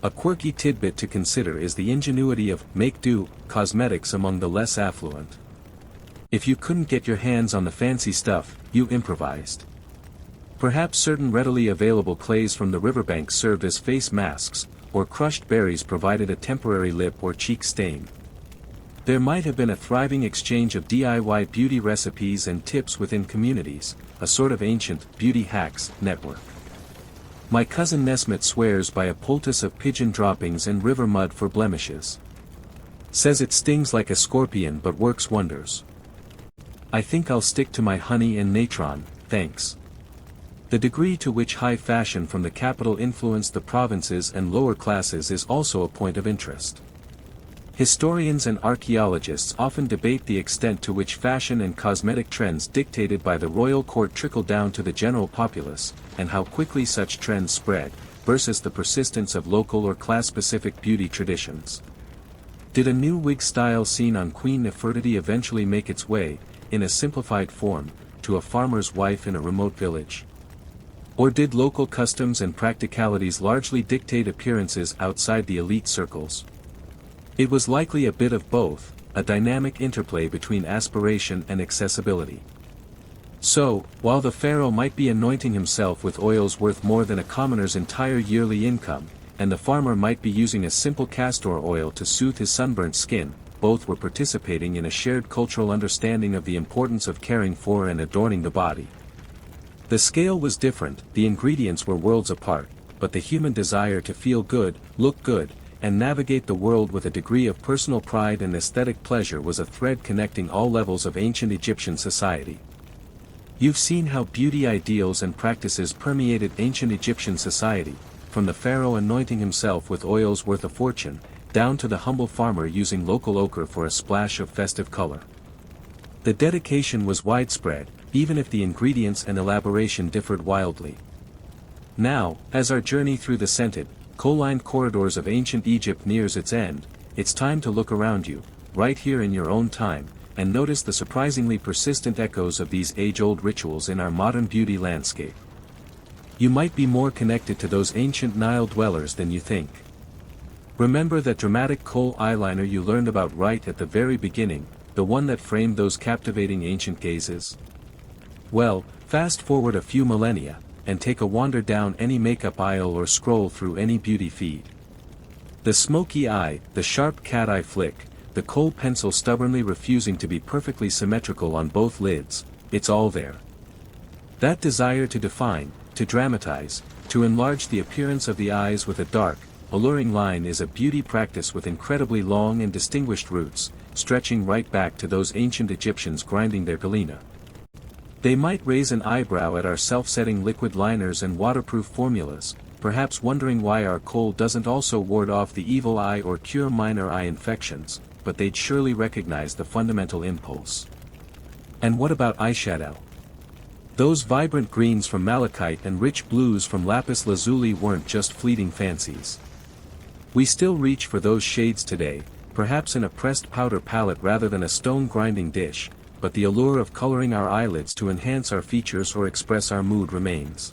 A quirky tidbit to consider is the ingenuity of make-do cosmetics among the less affluent. If you couldn't get your hands on the fancy stuff, you improvised. Perhaps certain readily available clays from the riverbanks served as face masks, or crushed berries provided a temporary lip or cheek stain. There might have been a thriving exchange of DIY beauty recipes and tips within communities, a sort of ancient beauty hacks network. My cousin Nesmith swears by a poultice of pigeon droppings and river mud for blemishes. Says it stings like a scorpion but works wonders. I think I'll stick to my honey and natron, thanks. The degree to which high fashion from the capital influenced the provinces and lower classes is also a point of interest. Historians and archaeologists often debate the extent to which fashion and cosmetic trends dictated by the royal court trickled down to the general populace, and how quickly such trends spread, versus the persistence of local or class-specific beauty traditions. Did a new wig style seen on Queen Nefertiti eventually make its way, in a simplified form, to a farmer's wife in a remote village? Or did local customs and practicalities largely dictate appearances outside the elite circles? It was likely a bit of both, a dynamic interplay between aspiration and accessibility. So, while the pharaoh might be anointing himself with oils worth more than a commoner's entire yearly income, and the farmer might be using a simple castor oil to soothe his sunburnt skin, both were participating in a shared cultural understanding of the importance of caring for and adorning the body. The scale was different, the ingredients were worlds apart, but the human desire to feel good, look good, and navigate the world with a degree of personal pride and aesthetic pleasure was a thread connecting all levels of ancient Egyptian society. You've seen how beauty ideals and practices permeated ancient Egyptian society, from the pharaoh anointing himself with oils worth a fortune, down to the humble farmer using local ochre for a splash of festive color. The dedication was widespread, even if the ingredients and elaboration differed wildly. Now, as our journey through the scented, kohl-lined corridors of ancient Egypt nears its end, it's time to look around you, right here in your own time, and notice the surprisingly persistent echoes of these age-old rituals in our modern beauty landscape. You might be more connected to those ancient Nile dwellers than you think. Remember that dramatic kohl eyeliner you learned about right at the very beginning, the one that framed those captivating ancient gazes? Well, fast forward a few millennia, and take a wander down any makeup aisle or scroll through any beauty feed. The smoky eye, the sharp cat eye flick, the kohl pencil stubbornly refusing to be perfectly symmetrical on both lids, it's all there. That desire to define, to dramatize, to enlarge the appearance of the eyes with a dark, alluring line is a beauty practice with incredibly long and distinguished roots, stretching right back to those ancient Egyptians grinding their galena. They might raise an eyebrow at our self-setting liquid liners and waterproof formulas, perhaps wondering why our kohl doesn't also ward off the evil eye or cure minor eye infections, but they'd surely recognize the fundamental impulse. And what about eyeshadow? Those vibrant greens from malachite and rich blues from lapis lazuli weren't just fleeting fancies. We still reach for those shades today, perhaps in a pressed powder palette rather than a stone grinding dish, but the allure of coloring our eyelids to enhance our features or express our mood remains.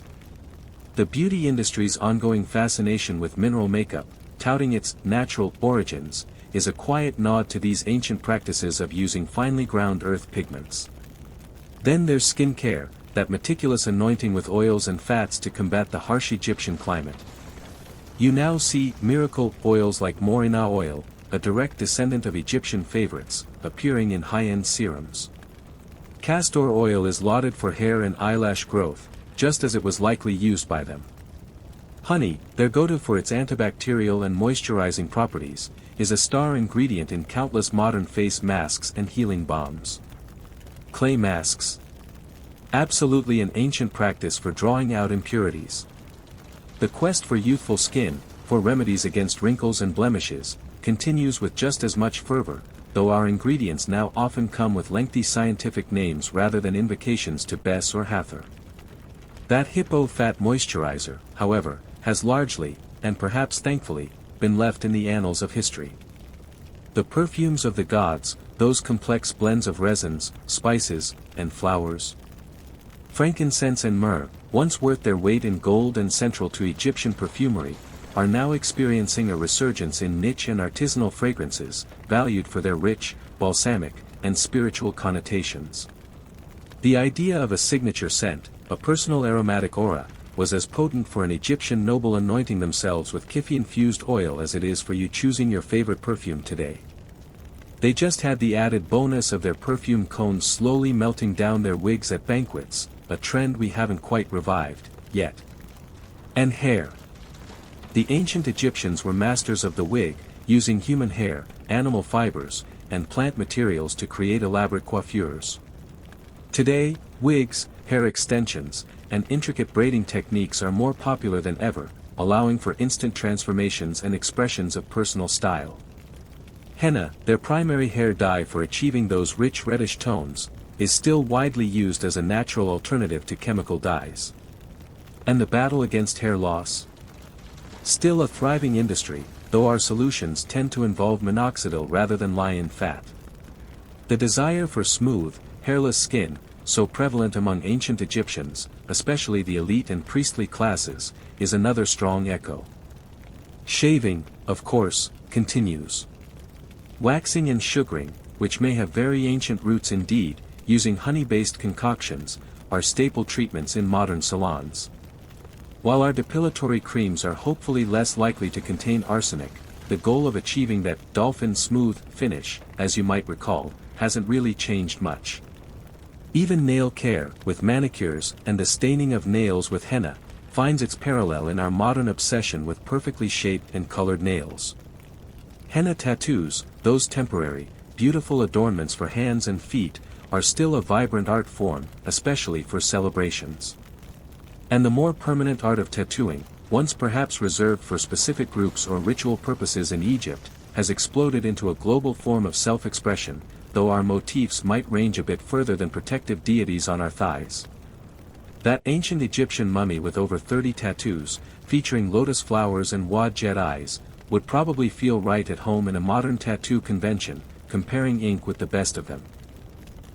The beauty industry's ongoing fascination with mineral makeup, touting its natural origins, is a quiet nod to these ancient practices of using finely ground earth pigments. Then there's skin care, that meticulous anointing with oils and fats to combat the harsh Egyptian climate. You now see miracle oils like morina oil, a direct descendant of Egyptian favorites, appearing in high-end serums. Castor oil is lauded for hair and eyelash growth, just as it was likely used by them. Honey, their go-to for its antibacterial and moisturizing properties, is a star ingredient in countless modern face masks and healing balms. Clay masks. Absolutely an ancient practice for drawing out impurities. The quest for youthful skin, for remedies against wrinkles and blemishes, continues with just as much fervor, though our ingredients now often come with lengthy scientific names rather than invocations to Bess or Hathor. That hippo fat moisturizer, however, has largely, and perhaps thankfully, been left in the annals of history. The perfumes of the gods, those complex blends of resins, spices, and flowers. Frankincense and myrrh, once worth their weight in gold and central to Egyptian perfumery, are now experiencing a resurgence in niche and artisanal fragrances, valued for their rich, balsamic, and spiritual connotations. The idea of a signature scent, a personal aromatic aura, was as potent for an Egyptian noble anointing themselves with Kifi-infused oil as it is for you choosing your favorite perfume today. They just had the added bonus of their perfume cones slowly melting down their wigs at banquets, a trend we haven't quite revived, yet. And hair. The ancient Egyptians were masters of the wig, using human hair, animal fibers, and plant materials to create elaborate coiffures. Today, wigs, hair extensions, and intricate braiding techniques are more popular than ever, allowing for instant transformations and expressions of personal style. Henna, their primary hair dye for achieving those rich reddish tones, is still widely used as a natural alternative to chemical dyes. And the battle against hair loss? Still a thriving industry, though our solutions tend to involve minoxidil rather than lion fat. The desire for smooth, hairless skin, so prevalent among ancient Egyptians, especially the elite and priestly classes, is another strong echo. Shaving, of course, continues. Waxing and sugaring, which may have very ancient roots indeed, using honey-based concoctions, are staple treatments in modern salons. While our depilatory creams are hopefully less likely to contain arsenic, the goal of achieving that dolphin-smooth finish, as you might recall, hasn't really changed much. Even nail care, with manicures and the staining of nails with henna, finds its parallel in our modern obsession with perfectly shaped and colored nails. Henna tattoos, those temporary, beautiful adornments for hands and feet, are still a vibrant art form, especially for celebrations. And the more permanent art of tattooing, once perhaps reserved for specific groups or ritual purposes in Egypt, has exploded into a global form of self-expression, though our motifs might range a bit further than protective deities on our thighs. That ancient Egyptian mummy with over 30 tattoos, featuring lotus flowers and wad jet eyes, would probably feel right at home in a modern tattoo convention, comparing ink with the best of them.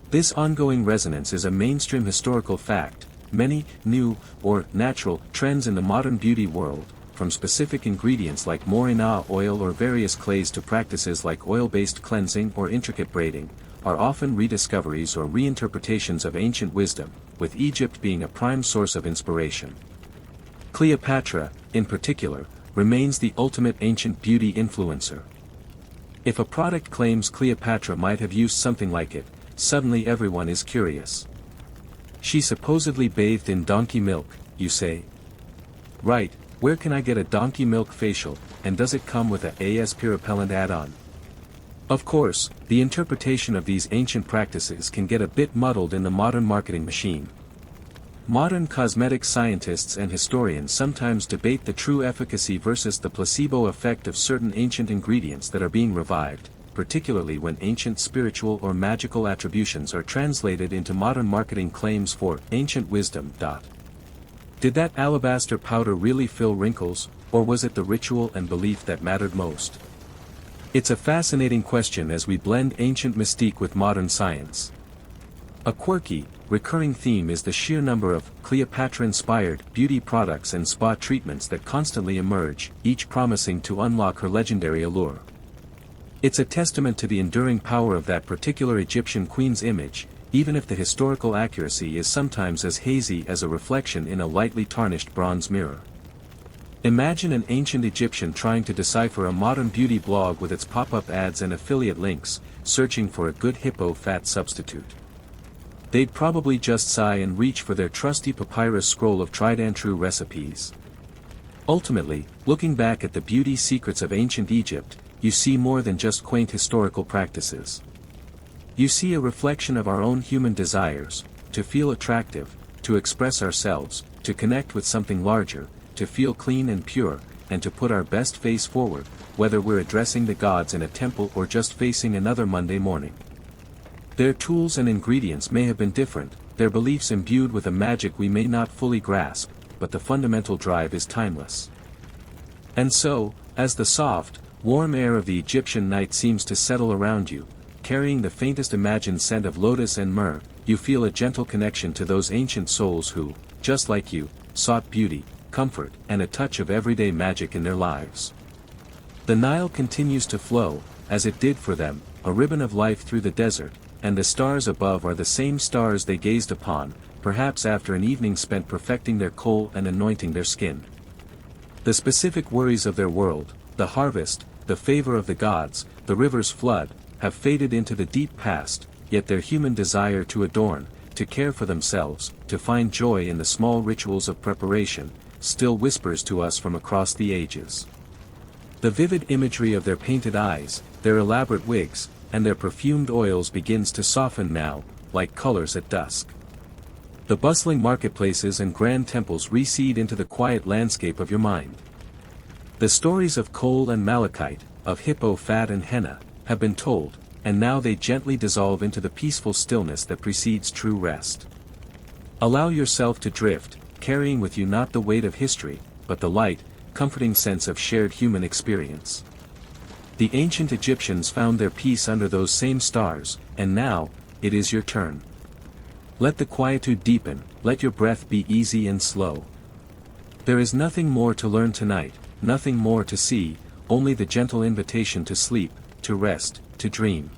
This ongoing resonance is a mainstream historical fact. Many, new, or natural, trends in the modern beauty world, from specific ingredients like morena oil or various clays to practices like oil-based cleansing or intricate braiding, are often rediscoveries or reinterpretations of ancient wisdom, with Egypt being a prime source of inspiration. Cleopatra, in particular, remains the ultimate ancient beauty influencer. If a product claims Cleopatra might have used something like it, suddenly everyone is curious. She supposedly bathed in donkey milk, you say? Right, where can I get a donkey milk facial, and does it come with a AS repellent add-on? Of course, the interpretation of these ancient practices can get a bit muddled in the modern marketing machine. Modern cosmetic scientists and historians sometimes debate the true efficacy versus the placebo effect of certain ancient ingredients that are being revived, particularly when ancient spiritual or magical attributions are translated into modern marketing claims for ancient wisdom. Did that alabaster powder really fill wrinkles, or was it the ritual and belief that mattered most? It's a fascinating question as we blend ancient mystique with modern science. A quirky, recurring theme is the sheer number of Cleopatra-inspired beauty products and spa treatments that constantly emerge, each promising to unlock her legendary allure. It's a testament to the enduring power of that particular Egyptian queen's image, even if the historical accuracy is sometimes as hazy as a reflection in a lightly tarnished bronze mirror. Imagine an ancient Egyptian trying to decipher a modern beauty blog with its pop-up ads and affiliate links, searching for a good hippo fat substitute. They'd probably just sigh and reach for their trusty papyrus scroll of tried-and-true recipes. Ultimately, looking back at the beauty secrets of ancient Egypt, you see more than just quaint historical practices. You see a reflection of our own human desires, to feel attractive, to express ourselves, to connect with something larger, to feel clean and pure, and to put our best face forward, whether we're addressing the gods in a temple or just facing another Monday morning. Their tools and ingredients may have been different, their beliefs imbued with a magic we may not fully grasp, but the fundamental drive is timeless. And so, as the soft, warm air of the Egyptian night seems to settle around you, carrying the faintest imagined scent of lotus and myrrh, you feel a gentle connection to those ancient souls who, just like you, sought beauty, comfort, and a touch of everyday magic in their lives. The Nile continues to flow, as it did for them, a ribbon of life through the desert, and the stars above are the same stars they gazed upon, perhaps after an evening spent perfecting their kohl and anointing their skin. The specific worries of their world, the harvest, the favor of the gods, the river's flood, have faded into the deep past, yet their human desire to adorn, to care for themselves, to find joy in the small rituals of preparation, still whispers to us from across the ages. The vivid imagery of their painted eyes, their elaborate wigs, and their perfumed oils begins to soften now, like colors at dusk. The bustling marketplaces and grand temples recede into the quiet landscape of your mind. The stories of kohl and malachite, of hippo fat and henna, have been told, and now they gently dissolve into the peaceful stillness that precedes true rest. Allow yourself to drift, carrying with you not the weight of history, but the light, comforting sense of shared human experience. The ancient Egyptians found their peace under those same stars, and now, it is your turn. Let the quietude deepen, let your breath be easy and slow. There is nothing more to learn tonight, nothing more to see, only the gentle invitation to sleep, to rest, to dream.